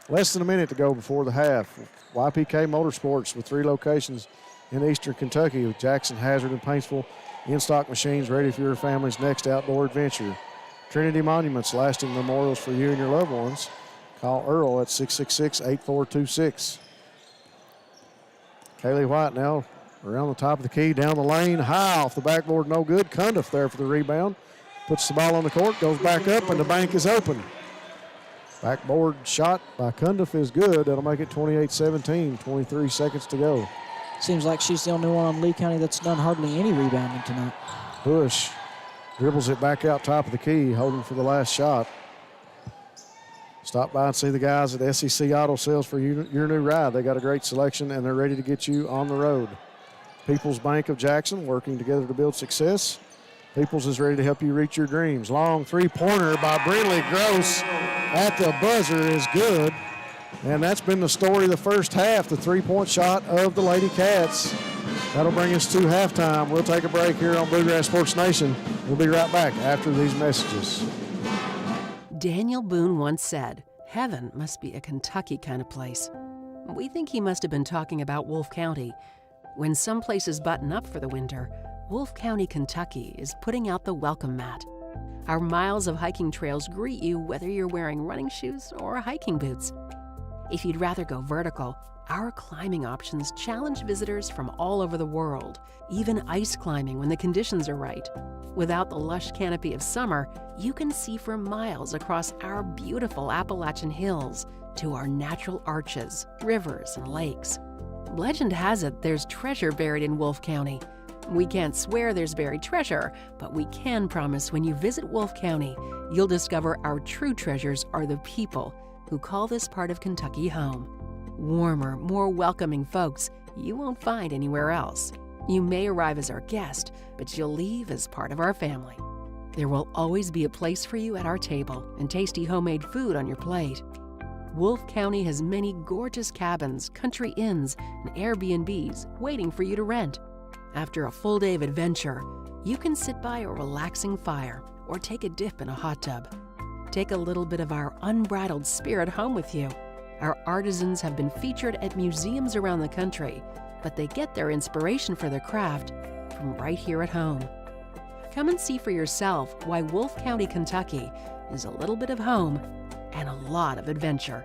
Less than a minute to go before the half. YPK Motorsports with 3 locations in eastern Kentucky with Jackson, Hazard, and Paintsville. In-stock machines ready for your family's next outdoor adventure. Trinity Monuments, lasting memorials for you and your loved ones. Call Earl at 666-8426. Kaylee White now around the top of the key, down the lane, high off the backboard, no good. Cundiff there for the rebound. Puts the ball on the court, goes back up, and the bank is open. Backboard shot by Cundiff is good. That'll make it 28-17, 23 seconds to go. Seems like she's the only one on Lee County that's done hardly any rebounding tonight. Bush dribbles it back out top of the key, holding for the last shot. Stop by and see the guys at SEC Auto Sales for your new ride. They got a great selection, and they're ready to get you on the road. People's Bank of Jackson, working together to build success. People's is ready to help you reach your dreams. Long three-pointer by Brinley Gross at the buzzer is good. And that's been the story of the first half, the three-point shot of the Ladycats. That'll bring us to halftime. We'll take a break here on Bluegrass Sports Nation. We'll be right back after these messages. Daniel Boone once said, "Heaven must be a Kentucky kind of place." We think he must have been talking about Wolfe County. When some places button up for the winter, Wolfe County, Kentucky is putting out the welcome mat. Our miles of hiking trails greet you whether you're wearing running shoes or hiking boots. If you'd rather go vertical, our climbing options challenge visitors from all over the world, even ice climbing when the conditions are right. Without the lush canopy of summer, you can see for miles across our beautiful Appalachian hills to our natural arches, rivers, and lakes. Legend has it there's treasure buried in Wolfe County. We can't swear there's buried treasure, but we can promise when you visit Wolfe County, you'll discover our true treasures are the people who call this part of Kentucky home. Warmer, more welcoming folks you won't find anywhere else. You may arrive as our guest, but you'll leave as part of our family. There will always be a place for you at our table and tasty homemade food on your plate. Wolfe County has many gorgeous cabins, country inns, and Airbnbs waiting for you to rent. After a full day of adventure, you can sit by a relaxing fire or take a dip in a hot tub. Take a little bit of our unbridled spirit home with you. Our artisans have been featured at museums around the country, but they get their inspiration for their craft from right here at home. Come and see for yourself why Wolfe County, Kentucky is a little bit of home and a lot of adventure.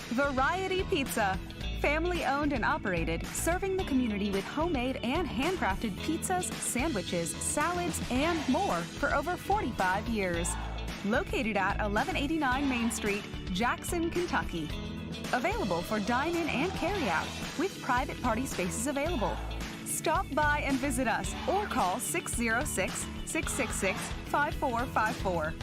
Variety Pizza. Family owned and operated, serving the community with homemade and handcrafted pizzas, sandwiches, salads, and more for over 45 years. Located at 1189 Main Street, Jackson, Kentucky. Available for dine-in and carry-out, with private party spaces available. Stop by and visit us or call 606-666-5454.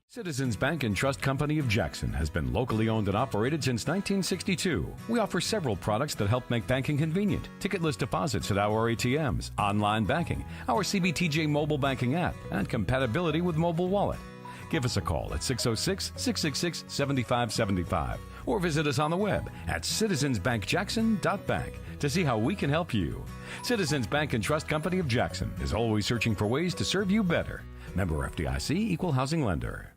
Citizens Bank and Trust Company of Jackson has been locally owned and operated since 1962. We offer several products that help make banking convenient. Ticketless deposits at our ATMs, online banking, our CBTJ mobile banking app, and compatibility with mobile wallet. Give us a call at 606-666-7575 or visit us on the web at citizensbankjackson.bank to see how we can help you. Citizens Bank and Trust Company of Jackson is always searching for ways to serve you better. Member FDIC, Equal Housing Lender.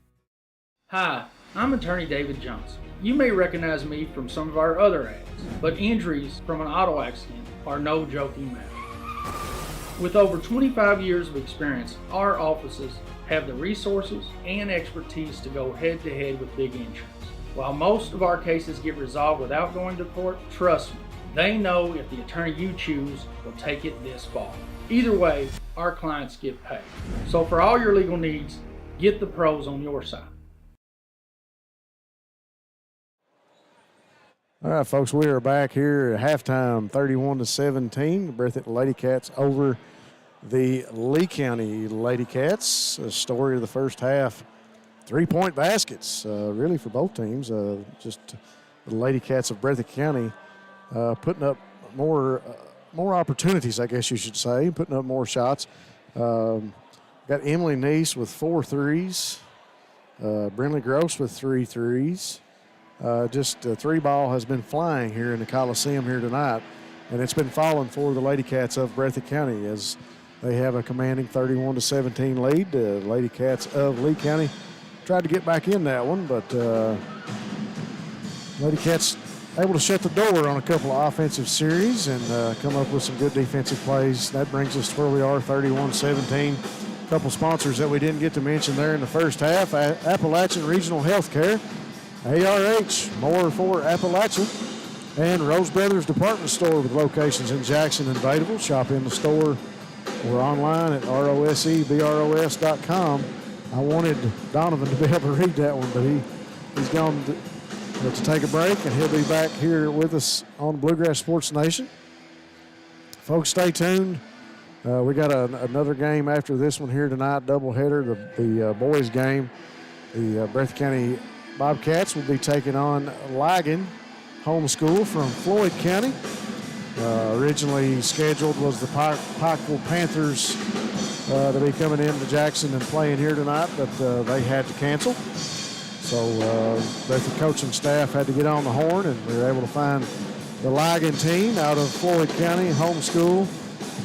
Hi, I'm attorney David Johnson. You may recognize me from some of our other ads, but injuries from an auto accident are no joking matter. With over 25 years of experience, our offices have the resources and expertise to go head-to-head with big insurance. While most of our cases get resolved without going to court, trust me, they know if the attorney you choose will take it this far. Either way, our clients get paid. So for all your legal needs, get the pros on your side. All right, folks, we are back here at halftime, 31-17. The Breathitt Ladycats over the Lee County Ladycats. A story of the first half. 3-point baskets, really, for both teams. Just the Ladycats of Breathitt County putting up more opportunities, I guess you should say, putting up more shots. Got Emily Neese with 4 threes. Brinley Gross with 3 threes. Just the 3-ball has been flying here in the Coliseum here tonight, and it's been falling for the Ladycats of Breathitt County as they have a commanding 31-17 lead. The Ladycats of Lee County tried to get back in that one, but Ladycats able to shut the door on a couple of offensive series and come up with some good defensive plays. That brings us to where we are, 31-17. A couple sponsors that we didn't get to mention there in the first half. Appalachian Regional Healthcare, ARH, more for Appalachia, and Rose Brothers Department Store with locations in Jackson and Bateville. Shop in the store or online at rosebros.com. I wanted Donovan to be able to read that one, but he's gone to take a break, and he'll be back here with us on Bluegrass Sports Nation. Folks, stay tuned. We got another game after this one here tonight, doubleheader, the boys game. The Breathitt County Bobcats will be taking on Ligon Homeschool from Floyd County. Originally scheduled was the Pikeville Panthers to be coming into Jackson and playing here tonight, but they had to cancel. So the coaching staff had to get on the horn, and we were able to find the Ligon team out of Floyd County, homeschool.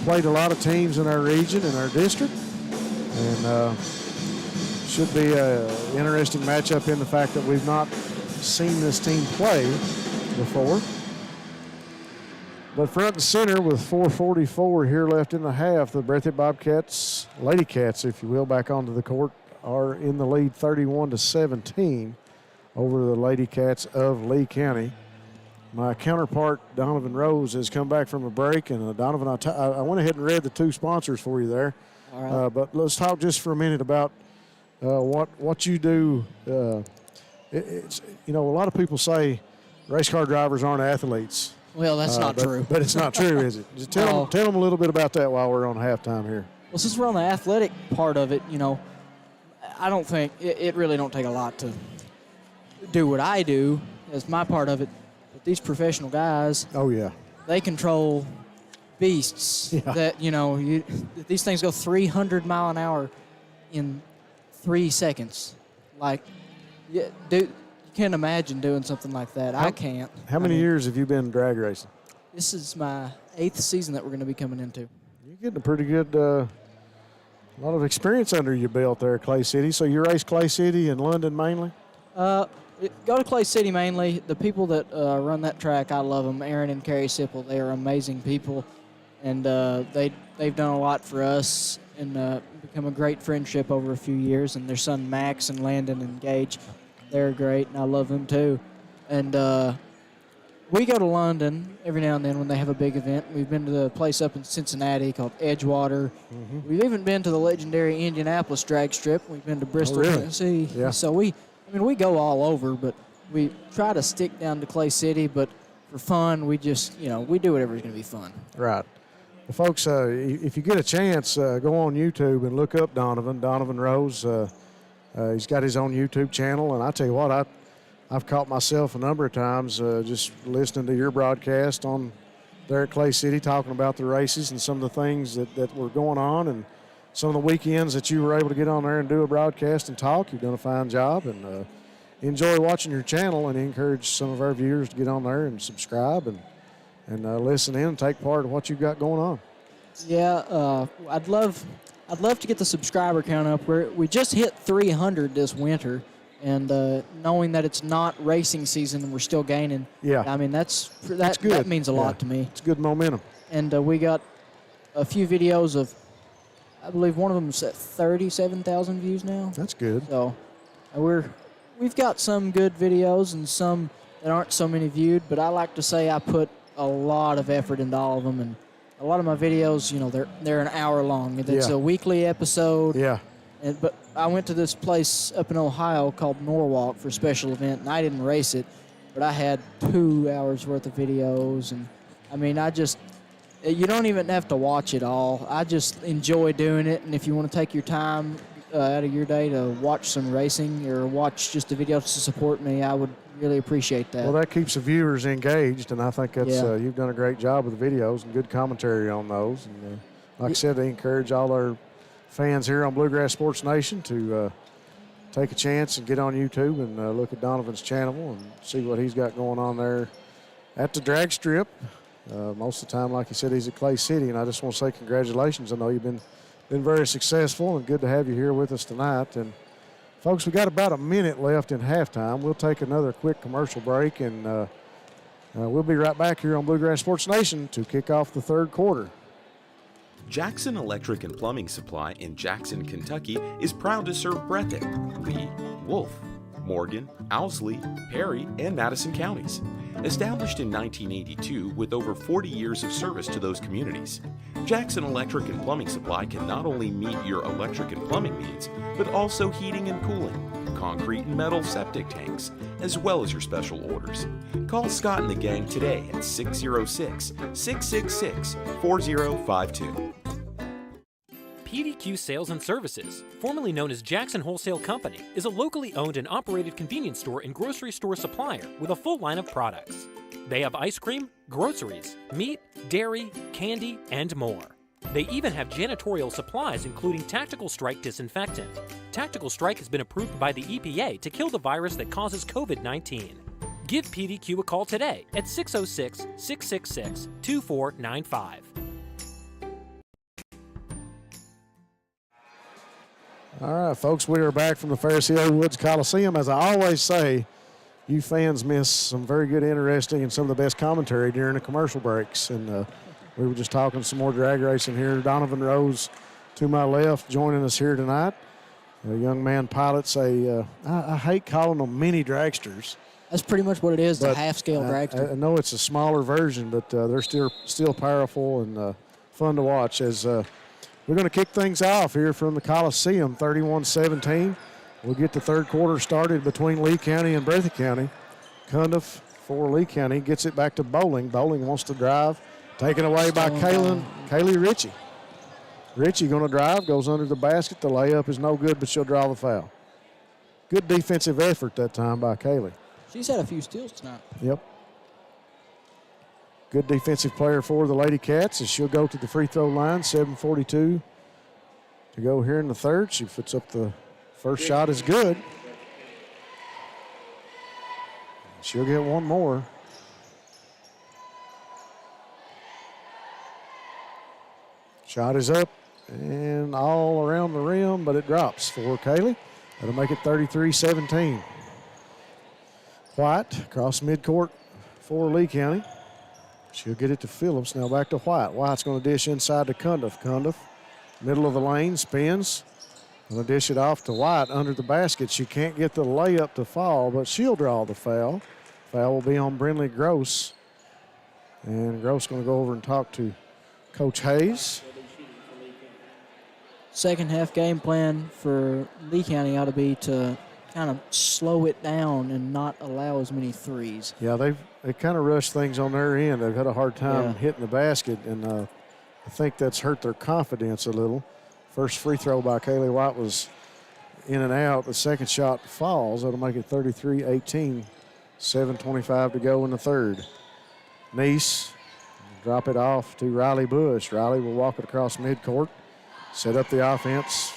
Played a lot of teams in our region, in our district, and should be an interesting matchup in the fact that we've not seen this team play before. But front and center with 4:44 here left in the half, the Breathitt Bobcats, Ladycats, if you will, back onto the court, are in the lead 31-17 over the Ladycats of Lee County. My counterpart, Donovan Rose, has come back from a break, and Donovan, I went ahead and read the two sponsors for you there. All right. But let's talk just for a minute about what you do. It's a lot of people say race car drivers aren't athletes. Well, that's not true. But it's not true, is it? Just tell them a little bit about that while we're on halftime here. Well, since we're on the athletic part of it, I don't think it really don't take a lot to do what I do as my part of it. But these professional guys, they control beasts that, these things go 300 mile an hour in 3 seconds. Like, dude, you can't imagine doing something like that. I can't. How many years have you been drag racing? This is my 8th season that we're going to be coming into. You're getting a pretty good lot of experience under your belt there at Clay City. So you race Clay City and London mainly? Go to Clay City mainly. The people that run that track, I love them. Aaron and Carrie Sipple, they are amazing people. And they've done a lot for us and become a great friendship over a few years. And their son Max and Landon and Gage, they're great, and I love them too. And we go to London every now and then when they have a big event. We've been to the place up in Cincinnati called Edgewater. Mm-hmm. We've even been to the legendary Indianapolis drag strip. We've been to Bristol, Tennessee. Yeah. So we go all over, but we try to stick down to Clay City. But for fun, we just, we do whatever's going to be fun. Right. Well, folks, if you get a chance, go on YouTube and look up Donovan Rose. He's got his own YouTube channel, and I tell you what, I've caught myself a number of times just listening to your broadcast on there at Clay City, talking about the races and some of the things that were going on, and some of the weekends that you were able to get on there and do a broadcast and talk. You've done a fine job, and enjoy watching your channel, and encourage some of our viewers to get on there and subscribe and listen in and take part of what you've got going on. Yeah, I'd love to get the subscriber count up. We just hit 300 this winter, and knowing that it's not racing season and we're still gaining, I mean, that's good. That means a lot to me. It's good momentum. And we got a few videos of, I believe one of them is at 37,000 views now. That's good. So we've got some good videos and some that aren't so many viewed, but I like to say I put a lot of effort into all of them, and a lot of my videos, they're an hour long. It's a weekly episode. Yeah. But I went to this place up in Ohio called Norwalk for a special event, and I didn't race it, but I had 2 hours worth of videos. And, I mean, you don't even have to watch it all. I just enjoy doing it, and if you want to take your time out of your day to watch some racing or watch just the videos to support me, I would really appreciate that. Well, that keeps the viewers engaged, and I think that's you've done a great job with the videos and good commentary on those. And like I said, I encourage all our fans here on Bluegrass Sports Nation to take a chance and get on YouTube and look at Donovan's channel and see what he's got going on there at the drag strip. Most of the time, like you said, he's at Clay City, and I just want to say congratulations. I know you've been very successful, and good to have you here with us tonight. And folks, we got about a minute left in halftime. We'll take another quick commercial break, and We'll be right back here on Bluegrass Sports Nation to kick off the third quarter. Jackson Electric and Plumbing Supply in Jackson, Kentucky is proud to serve Breathitt, Lee, Wolf, Morgan, Owsley, Perry, and Madison counties. Established in 1982 with over 40 years of service to those communities, Jackson Electric and Plumbing Supply can not only meet your electric and plumbing needs, but also heating and cooling, concrete and metal septic tanks, as well as your special orders. Call Scott and the gang today at 606-666-4052. PDQ Sales and Services, formerly known as Jackson Wholesale Company, is a locally owned and operated convenience store and grocery store supplier with a full line of products. They have ice cream, groceries, meat, dairy, candy, and more. They even have janitorial supplies including Tactical Strike disinfectant. Tactical Strike has been approved by the EPA to kill the virus that causes COVID-19. Give PDQ a call today at 606-666-2495. All right, folks, we are back from the Fairce Woods Coliseum. As I always say, you fans miss some very good, interesting, and some of the best commentary during the commercial breaks. And we were just talking some more drag racing here. Donovan Rose to my left joining us here tonight. A young man pilots I hate calling them mini dragsters. That's pretty much what it is, the half-scale dragster. I know it's a smaller version, but they're still powerful and fun to watch as we're going to kick things off here from the Coliseum, 31-17. We'll get the third quarter started between Lee County and Breathitt County. Cundiff for Lee County gets it back to Bowling. Bowling wants to drive, taken away by Kaylee Ritchie. Ritchie going to drive, goes under the basket. The layup is no good, but she'll draw the foul. Good defensive effort that time by Kaylee. She's had a few steals tonight. Yep. Good defensive player for the Ladycats as she'll go to the free throw line. 7:42 to go here in the third. She puts up the first shot is good. She'll get one more. Shot is up and all around the rim, but it drops for Kaylee. That'll make it 33-17. White across midcourt for Lee County. She'll get it to Phillips. Now back to White. White's going to dish inside to Cundiff. Cundiff, middle of the lane, spins. Going to dish it off to White under the basket. She can't get the layup to fall, but she'll draw the foul. Foul will be on Brindley Gross. And Gross going to go over and talk to Coach Hayes. Second half game plan for Lee County ought to be to kind of slow it down and not allow as many threes. Yeah, they kind of rushed things on their end. They've had a hard time hitting the basket, and I think that's hurt their confidence a little. First free throw by Kaylee White was in and out. The second shot falls. That'll make it 33-18. 7:25 to go in the third. Neese drop it off to Riley Bush. Riley will walk it across midcourt, set up the offense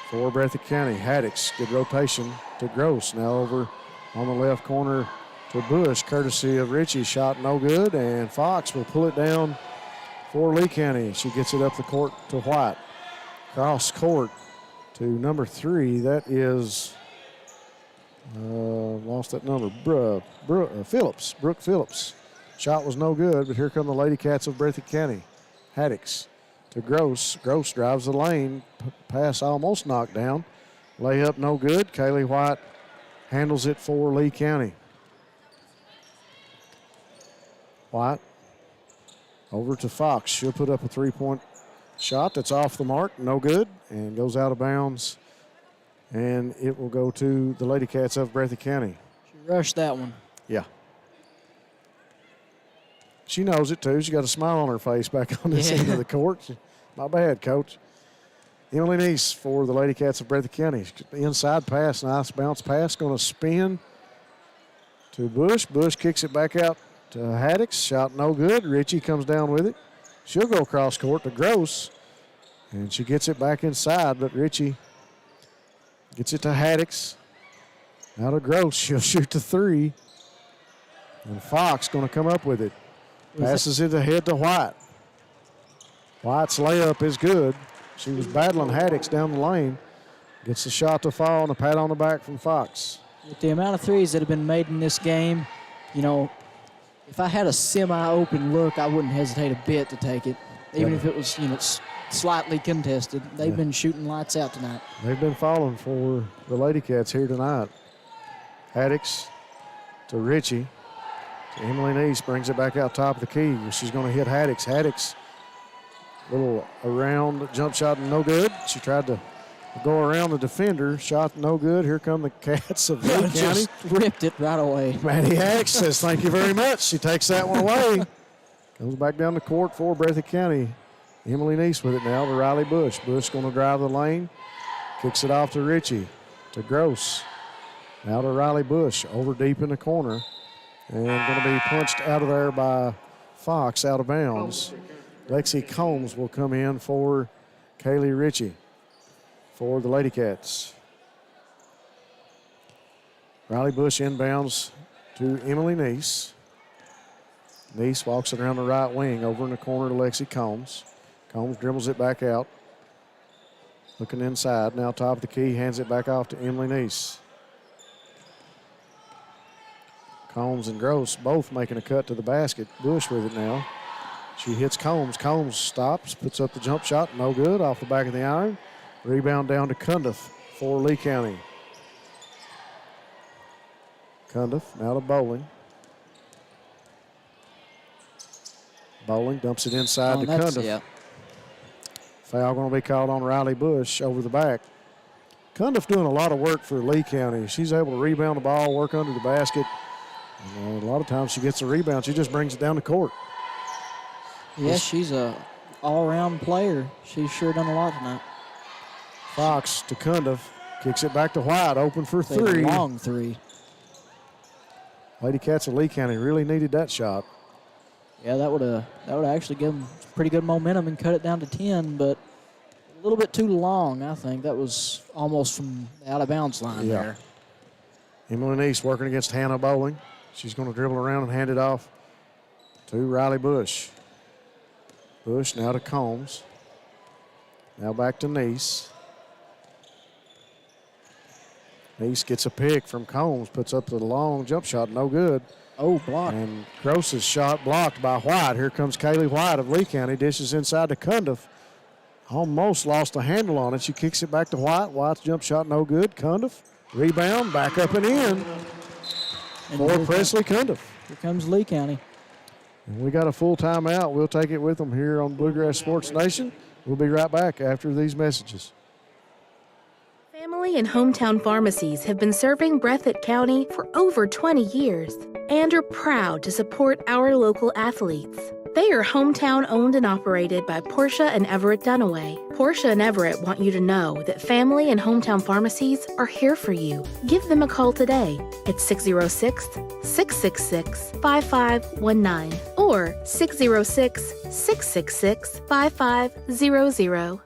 for Breathitt County. Haddix, good rotation to Gross. Now over on the left corner to Bush, courtesy of Ritchie. Shot no good, and Fox will pull it down for Lee County. She gets it up the court to White. Cross court to number 3. That is, lost that number, Phillips, Brooke Phillips. Shot was no good, but here come the Ladycats of Breathitt County. Haddix to Gross. Gross drives the lane. Pass almost knocked down. Layup no good. Kaylee White handles it for Lee County. White over to Fox. She'll put up a three-point shot that's off the mark. No good. And goes out of bounds. And it will go to the Ladycats of Breathitt County. She rushed that one. Yeah. She knows it, too. She got a smile on her face back on this end of the court. My bad, Coach. Emily Neese for the Ladycats of Breathitt County. Inside pass, nice bounce pass. Going to spin to Bush. Bush kicks it back out to Haddix. Shot no good. Ritchie comes down with it. She'll go across court to Gross. And she gets it back inside, but Ritchie gets it to Haddix. Out of Gross. She'll shoot the 3. And Fox going to come up with it. Passes it ahead to White. White's layup is good. She was battling Haddix down the lane. Gets the shot to fall and a pat on the back from Fox. With the amount of threes that have been made in this game, you know, if I had a semi-open look, I wouldn't hesitate a bit to take it, even if it was, slightly contested. They've been shooting lights out tonight. They've been falling for the Ladycats here tonight. Haddix to Ritchie. To Emily Neese, brings it back out top of the key. She's going to hit Haddix. Haddix, little around jump shot, no good. She tried to go around the defender, shot no good. Here come the Cats of Lee County. Just ripped it right away. Maddie Haddix says, thank you very much. She takes that one away. Comes back down the court for Breathitt County. Emily Neese with it now to Riley Bush. Bush going to drive the lane. Kicks it off to Ritchie. To Gross. Now to Riley Bush. Over deep in the corner. And going to be punched out of there by Fox, out of bounds. Lexi Combs will come in for Kaylee Ritchie for the Ladycats. Riley Bush inbounds to Emily Neese. Neese walks it around the right wing over in the corner to Lexi Combs. Combs dribbles it back out. Looking inside. Now top of the key, hands it back off to Emily Neese. Combs and Gross both making a cut to the basket. Bush with it now. She hits Combs. Combs stops, puts up the jump shot. No good, off the back of the iron. Rebound down to Cundiff for Lee County. Cundiff now to Bowling. Bowling dumps it inside to Cundiff. Yeah. Foul going to be called on Riley Bush over the back. Cundiff doing a lot of work for Lee County. She's able to rebound the ball, work under the basket. And a lot of times she gets a rebound. She just brings it down the court. Yeah, she's a all-around player. She's sure done a lot tonight. Fox to Cundiff. Kicks it back to White. Open for three. Long three. Ladycats of Lee County really needed that shot. Yeah, that would actually give them pretty good momentum and cut it down to 10, but a little bit too long, I think. That was almost from the out-of-bounds line there. Emily Neese working against Hannah Bowling. She's going to dribble around and hand it off to Riley Bush. Bush now to Combs. Now back to Neese. Neese gets a pick from Combs, puts up the long jump shot, no good. Oh, blocked. And Gross's shot blocked by White. Here comes Kaylee White of Lee County. Dishes inside to Cundiff. Almost lost a handle on it. She kicks it back to White. White's jump shot no good. Cundiff, rebound, back up and in for Presley Cundiff. Here comes Lee County. And we got a full timeout. We'll take it with them here on Bluegrass Sports Nation. We'll be right back after these messages. Family and hometown pharmacies have been serving Breathitt County for over 20 years and are proud to support our local athletes. They are hometown owned and operated by Portia and Everett Dunaway. Portia and Everett want you to know that family and hometown pharmacies are here for you. Give them a call today at 606-666-5519 or 606-666-5500.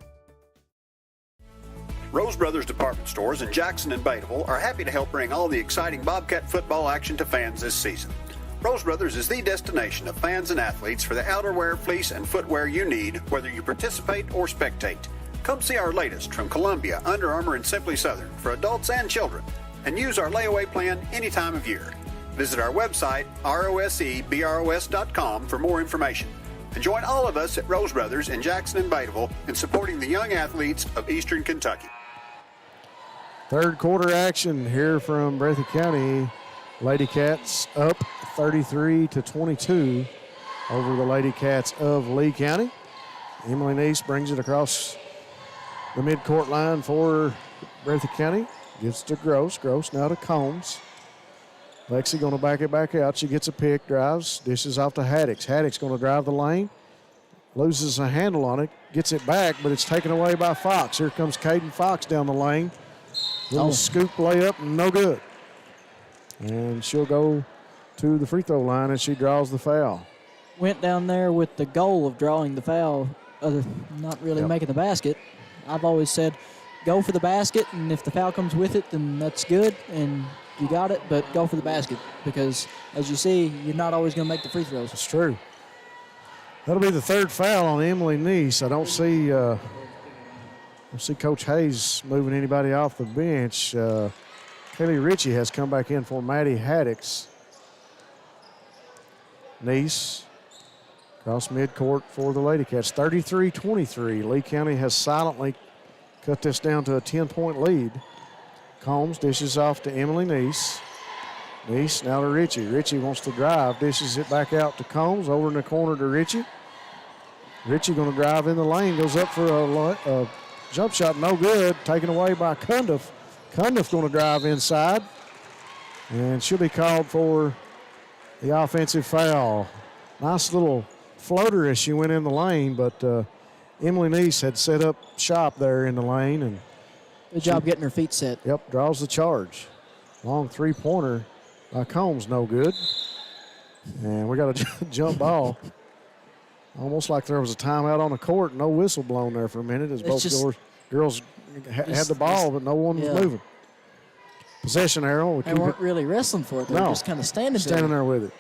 Rose Brothers Department Stores in Jackson and Bateville are happy to help bring all the exciting Bobcat football action to fans this season. Rose Brothers is the destination of fans and athletes for the outerwear, fleece, and footwear you need, whether you participate or spectate. Come see our latest from Columbia, Under Armour, and Simply Southern for adults and children, and use our layaway plan any time of year. Visit our website, rosebros.com, for more information. And join all of us at Rose Brothers in Jackson and Bateville in supporting the young athletes of Eastern Kentucky. Third quarter action here from Breathitt County. Ladycats up 33-22 over the Ladycats of Lee County. Emily Neese brings it across the midcourt line for Breathitt County. Gives it to Gross. Gross now to Combs. Lexi going to back it back out. She gets a pick, drives, dishes off to Haddix. Haddix going to drive the lane. Loses a handle on it. Gets it back, but it's taken away by Fox. Here comes Caden Fox down the lane. Little scoop layup, no good. And she'll go to the free throw line as she draws the foul. Went down there with the goal of drawing the foul, not really making the basket. I've always said go for the basket, and if the foul comes with it, then that's good, and you got it, but go for the basket because, as you see, you're not always going to make the free throws. It's true. That'll be the third foul on Emily Neese. I don't see Coach Hayes moving anybody off the bench. Kaylee Ritchie has come back in for Maddie Haddix. Neese across midcourt for the Ladycats. 33-23. Lee County has silently cut this down to a 10-point lead. Combs dishes off to Emily Neese. Neese now to Ritchie. Ritchie wants to drive, dishes it back out to Combs, over in the corner to Ritchie. Ritchie going to drive in the lane, goes up for a jump shot, no good, taken away by Cundiff. Cundiff going to drive inside, and she'll be called for the offensive foul. Nice little floater as she went in the lane, but Emily Neese had set up shop there in the lane. And good job getting her feet set. Yep, draws the charge. Long three-pointer by Combs, no good. And we got a jump ball. Almost like there was a timeout on the court. No whistle blown there for a minute as both girls had the ball, but no one was moving. Possession arrow. They weren't really wrestling for it. They were just kind of standing there with it.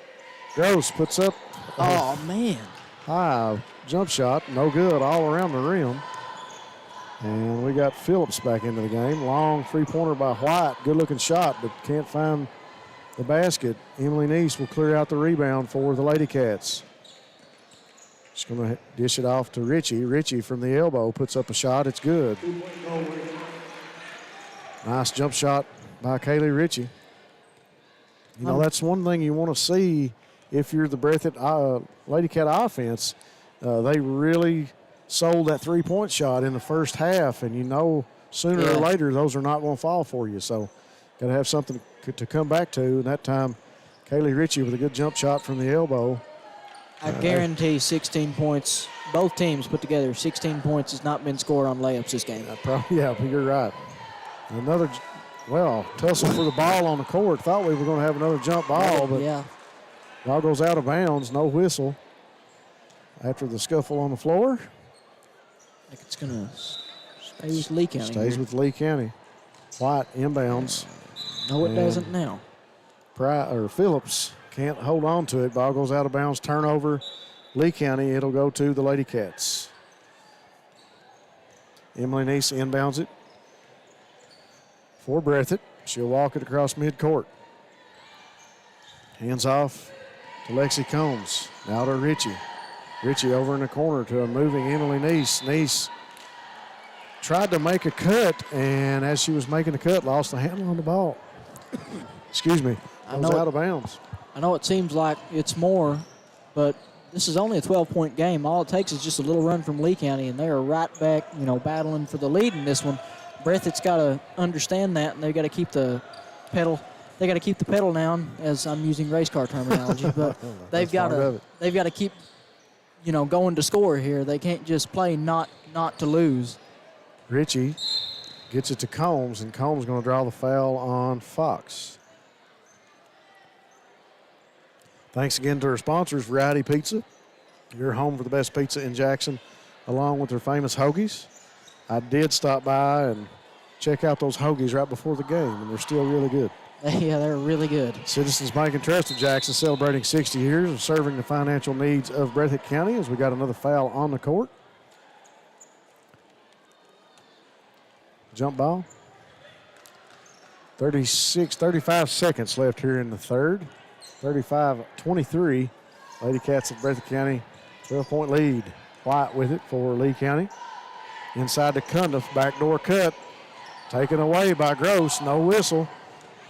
Gross puts up. Oh, man. High jump shot. No good all around the rim. And we got Phillips back into the game. Long three-pointer by White. Good-looking shot, but can't find the basket. Emily Neese will clear out the rebound for the Ladycats. Just going to dish it off to Ritchie. Ritchie from the elbow puts up a shot. It's good. Nice jump shot by Kaylee Ritchie. You know, that's one thing you want to see if you're the Breathitt Ladycat offense. They really sold that three-point shot in the first half, and you know sooner or later those are not going to fall for you. So got to have something to come back to. And that time, Kaylee Ritchie with a good jump shot from the elbow. I guarantee 16 points. Both teams put together, 16 points has not been scored on layups this game. Yeah, you're right. Another, tussle for the ball on the court. Thought we were going to have another jump ball, but ball goes out of bounds. No whistle after the scuffle on the floor. I think it's going to stay with Lee County. Stays with Lee County. White inbounds. No, it doesn't now. Phillips can't hold on to it. Ball goes out of bounds. Turnover. Lee County. It'll go to the Ladycats. Emily Neese inbounds it for Breathitt. She'll walk it across midcourt. Hands off to Lexi Combs. Now to Ritchie. Ritchie over in the corner to a moving Emily Neese. Neese tried to make a cut, and as she was making the cut, lost the handle on the ball. Excuse me. Goes out of bounds. I know it seems like it's more, but this is only a 12-point game. All it takes is just a little run from Lee County, and they are right back, battling for the lead in this one. Breathitt's got to understand that, and they've got to keep the pedal. They got to keep the pedal down, as I'm using race car terminology. But they've got to keep, going to score here. They can't just play not to lose. Ritchie gets it to Combs, and Combs going to draw the foul on Fox. Thanks again to our sponsors, Variety Pizza. Your home for the best pizza in Jackson, along with their famous hoagies. I did stop by and check out those hoagies right before the game, and they're still really good. Yeah, they're really good. Citizens Bank and Trust of Jackson celebrating 60 years of serving the financial needs of Breathitt County as we got another foul on the court. Jump ball. 35 seconds left here in the third. 35-23. Ladycats of Breathitt County, 12-point lead. White with it for Lee County. Inside to Cundiff, backdoor cut. Taken away by Gross, no whistle.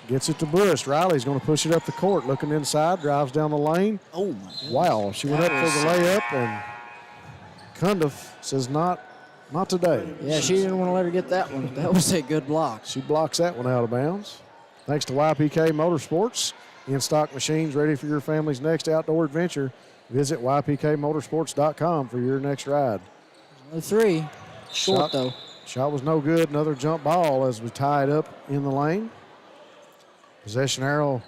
Gets it to Bush. Riley's going to push it up the court. Looking inside, drives down the lane. Oh, my goodness. Wow, she went up for the layup, and Cundiff says not today. Yeah, she didn't want to let her get that one. That was a good block. She blocks that one out of bounds. Thanks to YPK Motorsports. In-stock machines ready for your family's next outdoor adventure. Visit ypkmotorsports.com for your next ride. Another three. Short, though. Shot was no good. Another jump ball as we tie it up in the lane. Possession arrow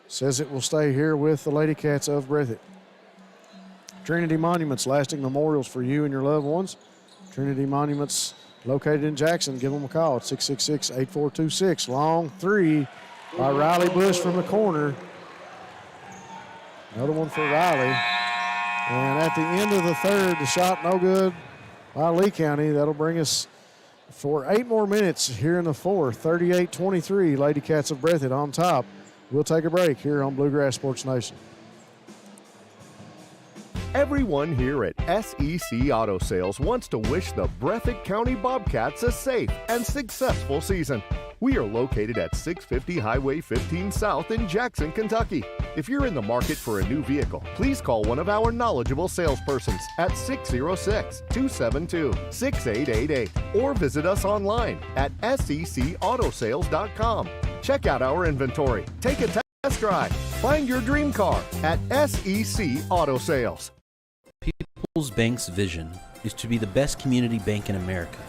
says it will stay here with the Ladycats of Breathitt. Trinity Monuments, lasting memorials for you and your loved ones. Trinity Monuments located in Jackson. Give them a call at 666-8426. Long three by Riley Bush from the corner. Another one for Riley. And at the end of the third, the shot no good by Lee County. That'll bring us for 8 more minutes here in the fourth. 38-23, Ladycats of Breathitt on top. We'll take a break here on Bluegrass Sports Nation. Everyone here at SEC Auto Sales wants to wish the Breathitt County Bobcats a safe and successful season. We are located at 650 Highway 15 South in Jackson, Kentucky. If you're in the market for a new vehicle, please call one of our knowledgeable salespersons at 606-272-6888 or visit us online at secautosales.com. Check out our inventory, take a test drive, find your dream car at SEC Auto Sales. People's Bank's vision is to be the best community bank in America.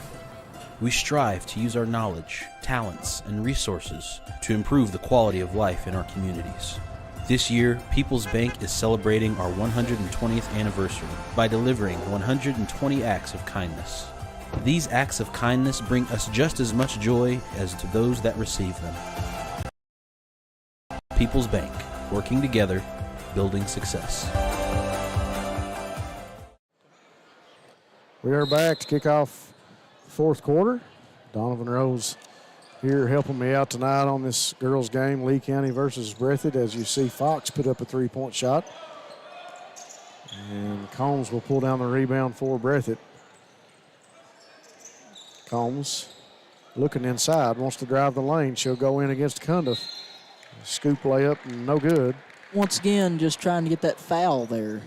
We strive to use our knowledge, talents, and resources to improve the quality of life in our communities. This year, People's Bank is celebrating our 120th anniversary by delivering 120 acts of kindness. These acts of kindness bring us just as much joy as to those that receive them. People's Bank, working together, building success. We are back to kick off the fourth quarter. Donovan Rose here helping me out tonight on this girls game, Lee County versus Breathitt. As you see, Fox put up a three-point shot. And Combs will pull down the rebound for Breathitt. Combs looking inside, wants to drive the lane. She'll go in against Cundiff. Scoop layup, no good. Once again, just trying to get that foul there.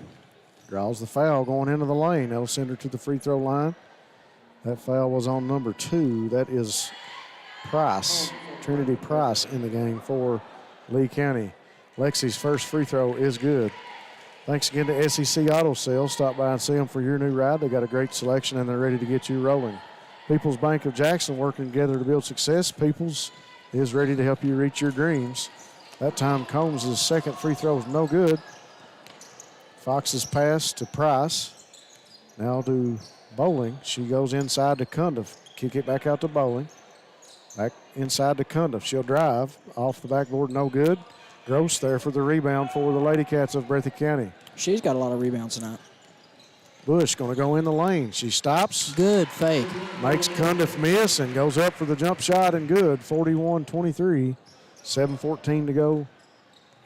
Draws the foul going into the lane. That'll send her to the free throw line. That foul was on number 2. That is Price, Trinity Price in the game for Lee County. Lexi's first free throw is good. Thanks again to SEC Auto Sales. Stop by and see them for your new ride. They got a great selection and they're ready to get you rolling. People's Bank of Jackson working together to build success. People's is ready to help you reach your dreams. That time Combs' second free throw is no good. Fox's pass to Price. Now to Bowling. She goes inside to Cundiff. Kick it back out to Bowling. Back inside to Cundiff. She'll drive. Off the backboard, no good. Gross there for the rebound for the Ladycats of Breathitt County. She's got a lot of rebounds tonight. Bush going to go in the lane. She stops. Good fake. Makes Cundiff miss and goes up for the jump shot and good. 41-23. 7:14 to go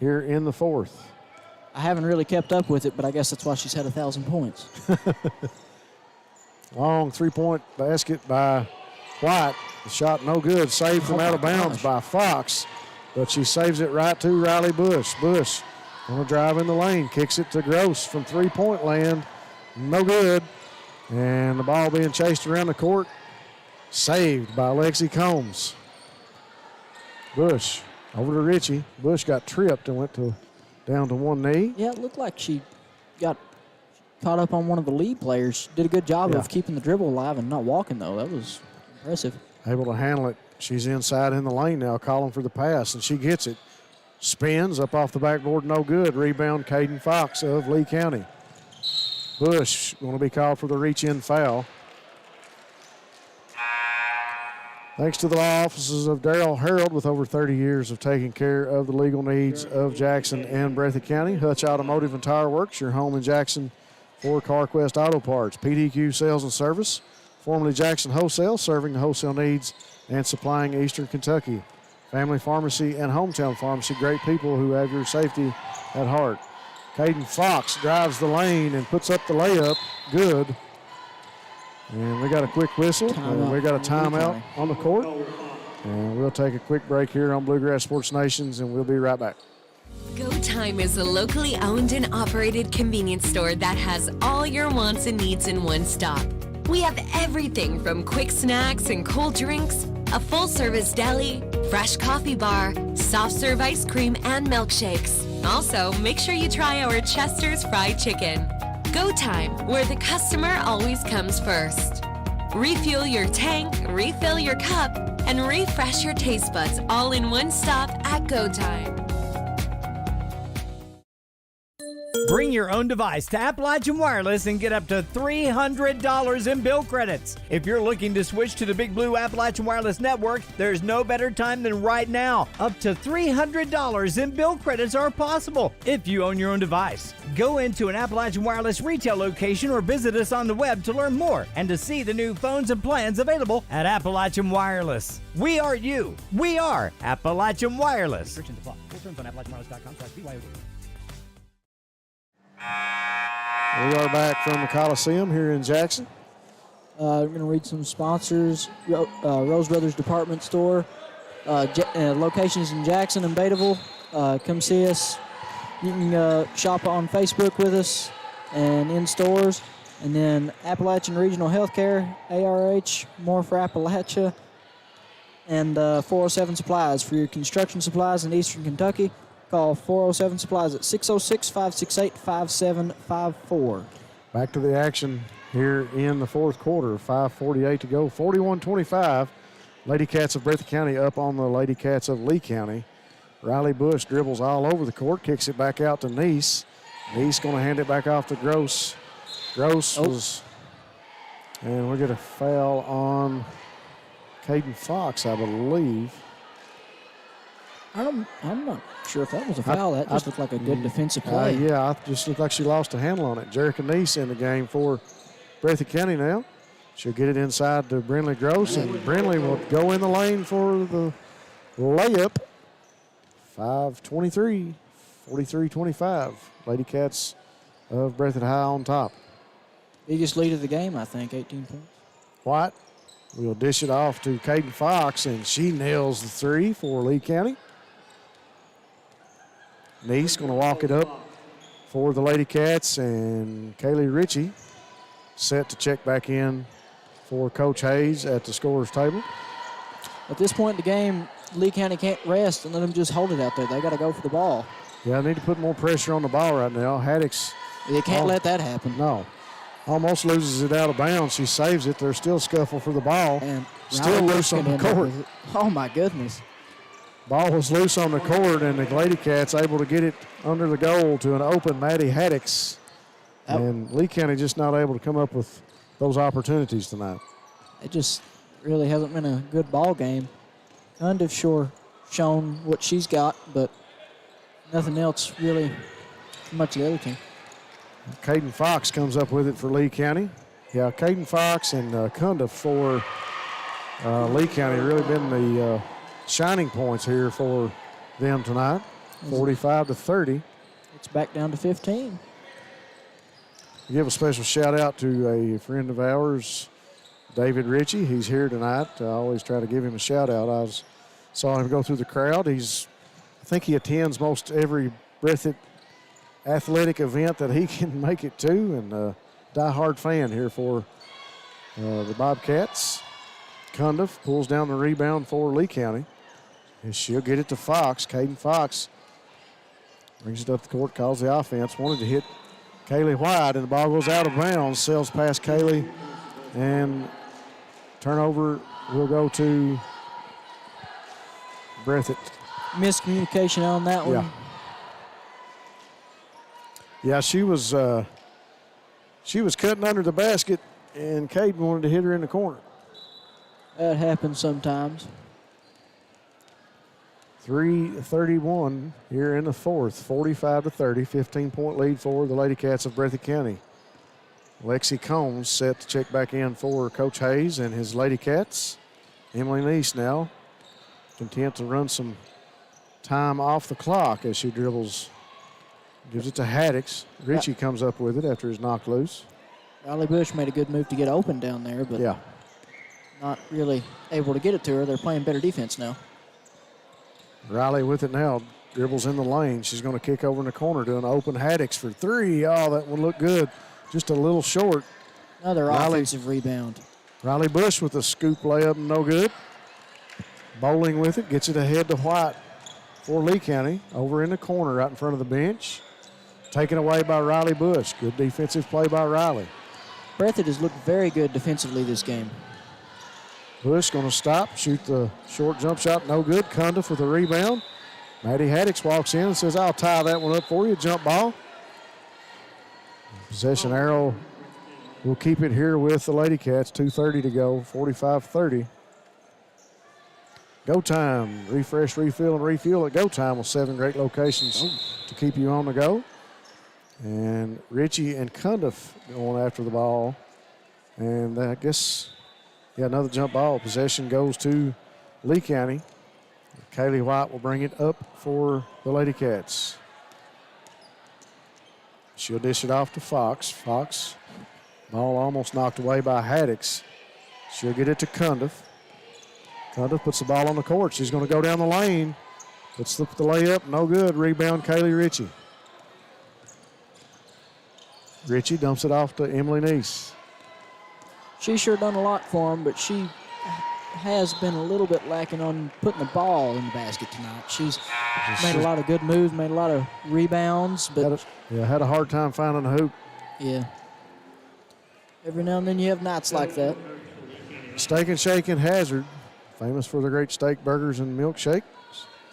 here in the fourth. I haven't really kept up with it, but I guess that's why she's had 1,000 points. Long three-point basket by White. The shot no good. Saved from out of bounds by Fox, but she saves it right to Riley Bush. Bush going to drive in the lane. Kicks it to Gross from three-point land. No good. And the ball being chased around the court. Saved by Lexi Combs. Bush over to Ritchie. Bush got tripped and went down to one knee. Yeah, it looked like she got caught up on one of the lead players. Did a good job of keeping the dribble alive and not walking, though. That was impressive. Able to handle it. She's inside in the lane now, calling for the pass, and she gets it. Spins up off the backboard, no good. Rebound, Caden Fox of Lee County. Bush going to be called for the reach-in foul. Thanks to the law offices of Darrell Harold, with over 30 years of taking care of the legal needs of Jackson and Breathitt County. Hutch Automotive and Tire Works, your home in Jackson for CarQuest Auto Parts. PDQ Sales and Service, formerly Jackson Wholesale, serving the wholesale needs and supplying Eastern Kentucky. Family Pharmacy and Hometown Pharmacy, great people who have your safety at heart. Caden Fox drives the lane and puts up the layup. Good. And we got a quick whistle. And we got a timeout on the court. And we'll take a quick break here on Bluegrass Sports Nations, and we'll be right back. Go Time is a locally owned and operated convenience store that has all your wants and needs in one stop. We have everything from quick snacks and cold drinks, a full-service deli, fresh coffee bar, soft-serve ice cream, and milkshakes. Also, make sure you try our Chester's Fried Chicken. Go Time, where the customer always comes first. Refuel your tank, refill your cup, and refresh your taste buds all in one stop at Go Time. Bring your own device to Appalachian Wireless and get up to $300 in bill credits. If you're looking to switch to the Big Blue Appalachian Wireless Network, there's no better time than right now. Up to $300 in bill credits are possible if you own your own device. Go into an Appalachian Wireless retail location or visit us on the web to learn more and to see the new phones and plans available at Appalachian Wireless. We are you. We are Appalachian Wireless. Restrictions apply. Full terms on AppalachianWireless.com/BYOD. We are back from the Coliseum here in Jackson. I'm going to read some sponsors. Rose Brothers Department Store. Locations in Jackson and Bataville. Come see us. You can shop on Facebook with us and in stores. And then Appalachian Regional Healthcare, ARH, more for Appalachia. And 407 Supplies for your construction supplies in Eastern Kentucky. Call 407 Supplies at 606-568-5754. Back to the action here in the fourth quarter. 5:48 to go. 41-25. Ladycats of Breathitt County up on the Ladycats of Lee County. Riley Bush dribbles all over the court, kicks it back out to Neese. Neese going to hand it back off to Gross. Gross was, and we get a foul on Caden Fox, I believe. I'm not sure if that was a foul. That just looked like a good defensive play. Yeah, I just looked like she lost a handle on it. Jerica Neese in the game for Breathitt County now. She'll get it inside to Brinley Gross, and Brinley will go in the lane for the layup. 5:23, 43-25. Ladycats of Breathitt High on top. Biggest lead of the game, I think, 18 points. White will dish it off to Caden Fox, and she nails the three for Lee County. Neese going to walk it up for the Ladycats, and Kaylee Ritchie set to check back in for Coach Hayes at the scorer's table. At this point in the game, Lee County can't rest and let them just hold it out there. They got to go for the ball. Yeah, they need to put more pressure on the ball right now. Haddix. They can't let that happen. No. Almost loses it out of bounds. She saves it. There's still scuffle for the ball. And still loose on the court. Oh, my goodness. Ball was loose on the court, and the Ladycats able to get it under the goal to an open Maddie Haddix. And Lee County just not able to come up with those opportunities tonight. It just really hasn't been a good ball game. Cundiff sure shown what she's got, but nothing else really much of the other team. Caden Fox comes up with it for Lee County. Yeah, Caden Fox and Cundiff for Lee County really been the shining points here for them tonight. 45-30. It's back down to 15. Give a special shout out to a friend of ours, David Ritchie. He's here tonight. I always try to give him a shout out. I saw him go through the crowd. I think he attends most every Breathitt athletic event that he can make it to, and a die-hard fan here for the Bobcats. Cundiff pulls down the rebound for Lee County, and she'll get it to Fox. Caden Fox brings it up the court, calls the offense. Wanted to hit Kaylee White, and the ball goes out of bounds, sails past Kaylee, and turnover will go to Breathitt. Miscommunication on that one. Yeah. Yeah, she was cutting under the basket, and Caden wanted to hit her in the corner. That happens sometimes. 3:31 here in the fourth, 45-30, 15-point lead for the Ladycats of Breathitt County. Lexi Combs set to check back in for Coach Hayes and his Ladycats. Emily Neese now content to run some time off the clock as she dribbles. Gives it to Haddix. Ritchie comes up with it after he's knocked loose. Riley Bush made a good move to get open down there, but not really able to get it to her. They're playing better defense now. Riley with it now. Dribbles in the lane. She's going to kick over in the corner to an open Haddix for three. Oh, that one looked good. Just a little short. Another offensive rebound. Riley Bush with a scoop layup, no good. Bowling with it. Gets it ahead to White for Lee County. Over in the corner right in front of the bench. Taken away by Riley Bush. Good defensive play by Riley. Breathitt has looked very good defensively this game. Bush going to stop, shoot the short jump shot, no good. Cundiff with a rebound. Maddie Haddix walks in and says, I'll tie that one up for you, jump ball. Possession arrow will keep it here with the Ladycats. 2:30 to go, 45-30. Go time, refresh, refill, and refuel at Go Time with 7 great locations to keep you on the go. And Ritchie and Cundiff going after the ball. And I guess, another jump ball. Possession goes to Lee County. Kaylee White will bring it up for the Ladycats. She'll dish it off to Fox. Fox, ball almost knocked away by Haddix. She'll get it to Cundiff. Cundiff puts the ball on the court. She's going to go down the lane. Puts the layup, no good. Rebound, Kaylee Ritchie. Ritchie dumps it off to Emily Neese. She sure done a lot for him, but she has been a little bit lacking on putting the ball in the basket tonight. She's made a lot of good moves, made a lot of rebounds, but had a hard time finding the hoop. Yeah. Every now and then you have nights like that. Steak and Shake in Hazard, famous for their great steak burgers and milkshakes.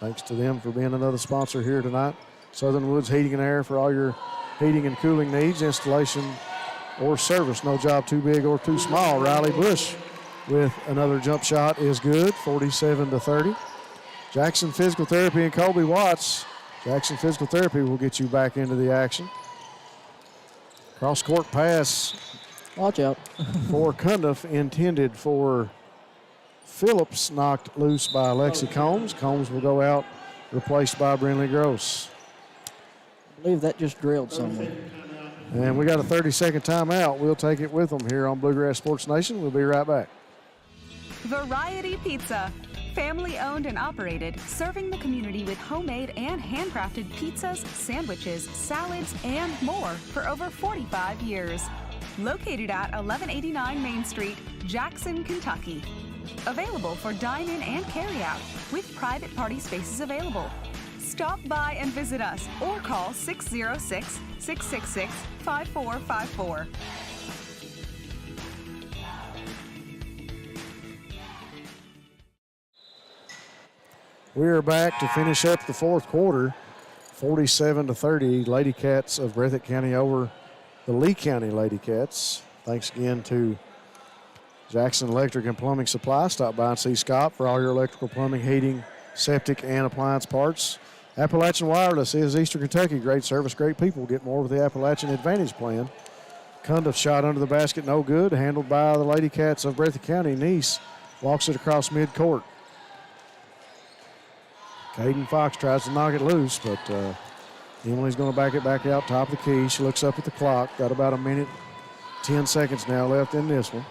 Thanks to them for being another sponsor here tonight. Southern Woods Heating and Air for all your heating and cooling needs, installation or service. No job too big or too small. Riley Bush with another jump shot is good, 47-30. Jackson Physical Therapy and Colby Watts. Jackson Physical Therapy will get you back into the action. Cross-court pass. Watch out. For Cundiff, intended for Phillips, knocked loose by Alexi Combs. Combs will go out, replaced by Brinley Gross. I believe that just drilled someone. And we got a 30-second timeout. We'll take it with them here on Bluegrass Sports Nation. We'll be right back. Variety Pizza. Family owned and operated, serving the community with homemade and handcrafted pizzas, sandwiches, salads, and more for over 45 years. Located at 1189 Main Street, Jackson, Kentucky. Available for dine-in and carry-out, with private party spaces available. Stop by and visit us or call 606-666-5454. We are back to finish up the fourth quarter. 47-30, Ladycats of Breathitt County over the Lee County Ladycats. Thanks again to Jackson Electric and Plumbing Supply. Stop by and see Scott for all your electrical, plumbing, heating, septic, and appliance parts. Appalachian Wireless is Eastern Kentucky. Great service, great people. Get more with the Appalachian Advantage plan. Cundiff shot under the basket, no good. Handled by the Ladycats of Breathitt County. Neese walks it across midcourt. Caden Fox tries to knock it loose, but Emily's going to back it back out top of the key. She looks up at the clock. Got about a minute, 10 seconds now left in this one.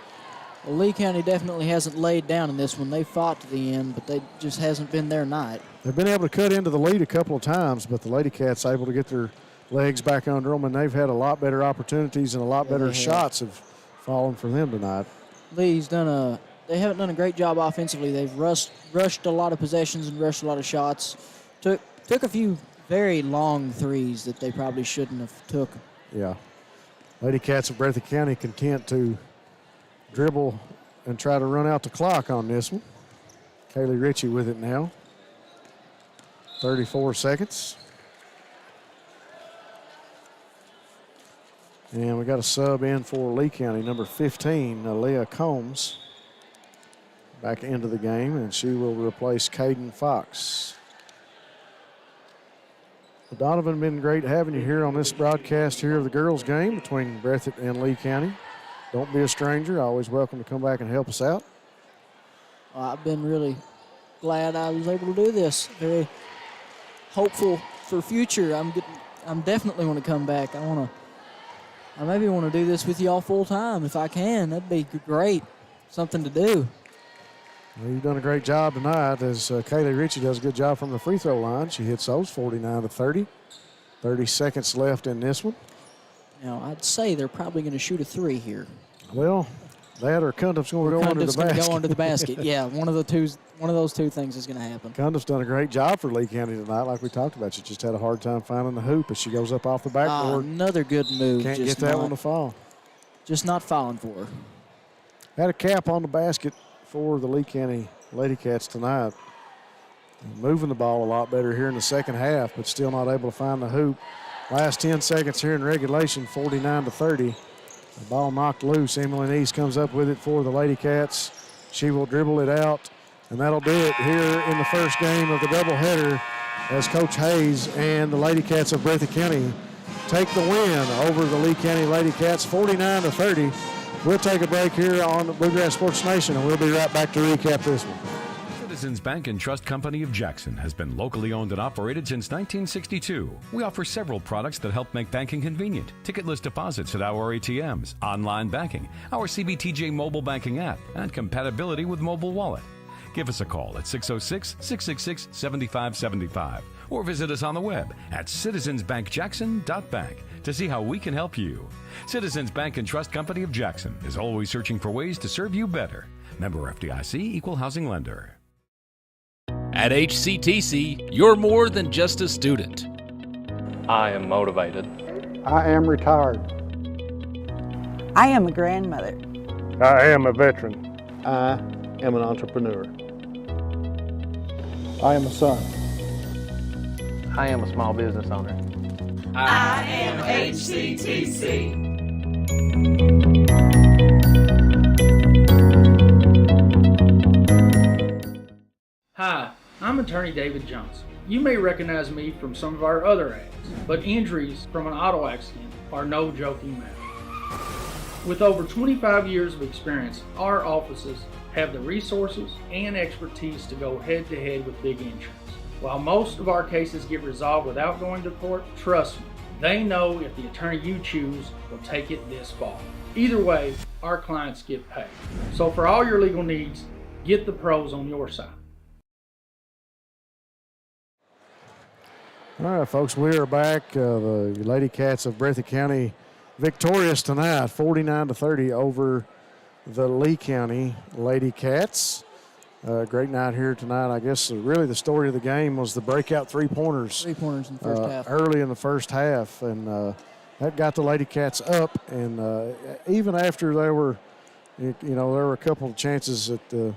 Well, Lee County definitely hasn't laid down in this one. They fought to the end, but they just hasn't been their night. They've been able to cut into the lead a couple of times, but the Ladycats able to get their legs back under them, and they've had a lot better opportunities and a lot better shots have fallen for them tonight. Lee's they haven't done a great job offensively. They've rushed a lot of possessions and rushed a lot of shots. Took a few very long threes that they probably shouldn't have took. Yeah. Ladycats of Breathitt County content to dribble and try to run out the clock on this one. Kaylee Ritchie with it now. 34 seconds. And we got a sub in for Lee County, number 15, Aaliyah Combs, back into the game, and she will replace Caden Fox. Well, Donovan, been great having you here on this broadcast here of the girls' game between Breathitt and Lee County. Don't be a stranger. Always welcome to come back and help us out. Well, I've been really glad I was able to do this. Very hopeful for future. I'm definitely want to come back. I maybe want to do this with y'all full time if I can. That'd be great. Something to do. Well, you've done a great job tonight as Kaylee Ritchie does a good job from the free throw line. She hits those 49-30. 30 seconds left in this one. Now, I'd say they're probably going to shoot a three here. Well, that or Cundiff's going to go under the basket. Go under the basket. Yeah, one of those two things is going to happen. Cundiff's done a great job for Lee County tonight, like we talked about. She just had a hard time finding the hoop as she goes up off the backboard. Another good move. Can't get that one to fall. Just not falling for her. Had a cap on the basket for the Lee County Ladycats tonight. Moving the ball a lot better here in the second half, but still not able to find the hoop. Last 10 seconds here in regulation, 49-30. The ball knocked loose. Emily Neese comes up with it for the Ladycats. She will dribble it out, and that'll do it here in the first game of the doubleheader as Coach Hayes and the Ladycats of Breathitt County take the win over the Lee County Ladycats, 49-30. We'll take a break here on Bluegrass Sports Nation, and we'll be right back to recap this one. Breathitt is Citizens Bank and Trust Company of Jackson has been locally owned and operated since 1962. We offer several products that help make banking convenient. Ticketless deposits at our ATMs, online banking, our CBTJ mobile banking app, and compatibility with mobile wallet. Give us a call at 606-666-7575 or visit us on the web at citizensbankjackson.bank to see how we can help you. Citizens Bank and Trust Company of Jackson is always searching for ways to serve you better. Member FDIC, Equal Housing Lender. At HCTC, you're more than just a student. I am motivated. I am retired. I am a grandmother. I am a veteran. I am an entrepreneur. I am a son. I am a small business owner. I am HCTC. Hi, I'm attorney David Johnson. You may recognize me from some of our other ads, but injuries from an auto accident are no joking matter. With over 25 years of experience, our offices have the resources and expertise to go head-to-head with big insurance. While most of our cases get resolved without going to court, trust me, they know if the attorney you choose will take it this far. Either way, our clients get paid. So for all your legal needs, get the pros on your side. All right, folks, we are back. The Ladycats of Breathitt County victorious tonight, 49-30 over the Lee County Ladycats. Great night here tonight. I guess really the story of the game was the breakout three-pointers. Three-pointers in the first half. Early in the first half, and that got the Ladycats up. And even after they were, there were a couple of chances that the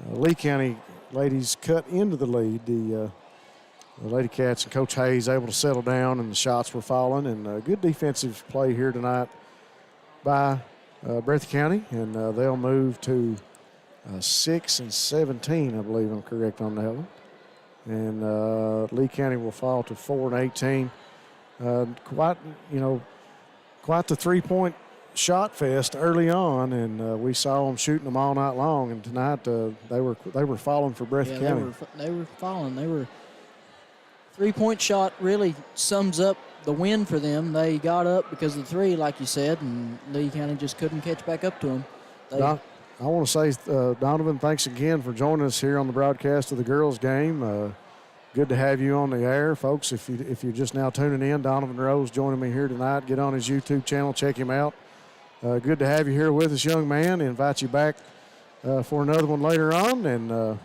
Lee County ladies cut into the lead. The Ladycats and Coach Hayes able to settle down, and the shots were falling. And good defensive play here tonight by Breathitt County, and they'll move to 6-17, I believe I'm correct on that one. And Lee County will fall to 4-18. Quite the three-point shot fest early on, and we saw them shooting them all night long. And tonight they were falling for Breathitt County. They were falling. Three-point shot really sums up the win for them. They got up because of the three, like you said, and Lee County just couldn't catch back up to them. I want to say, Donovan, thanks again for joining us here on the broadcast of the girls' game. Good to have you on the air, folks. If you're just now tuning in, Donovan Rose joining me here tonight. Get on his YouTube channel, check him out. Good to have you here with us, young man. Invite you back for another one later on. And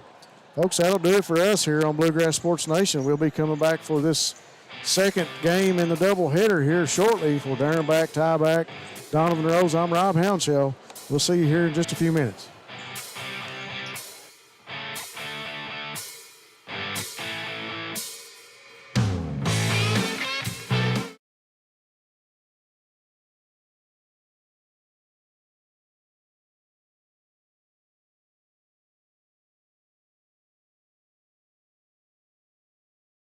folks, that'll do it for us here on Bluegrass Sports Nation. We'll be coming back for this second game in the doubleheader here shortly for Darren Back, Ty Back, Donovan Rose. I'm Rob Hounshell. We'll see you here in just a few minutes.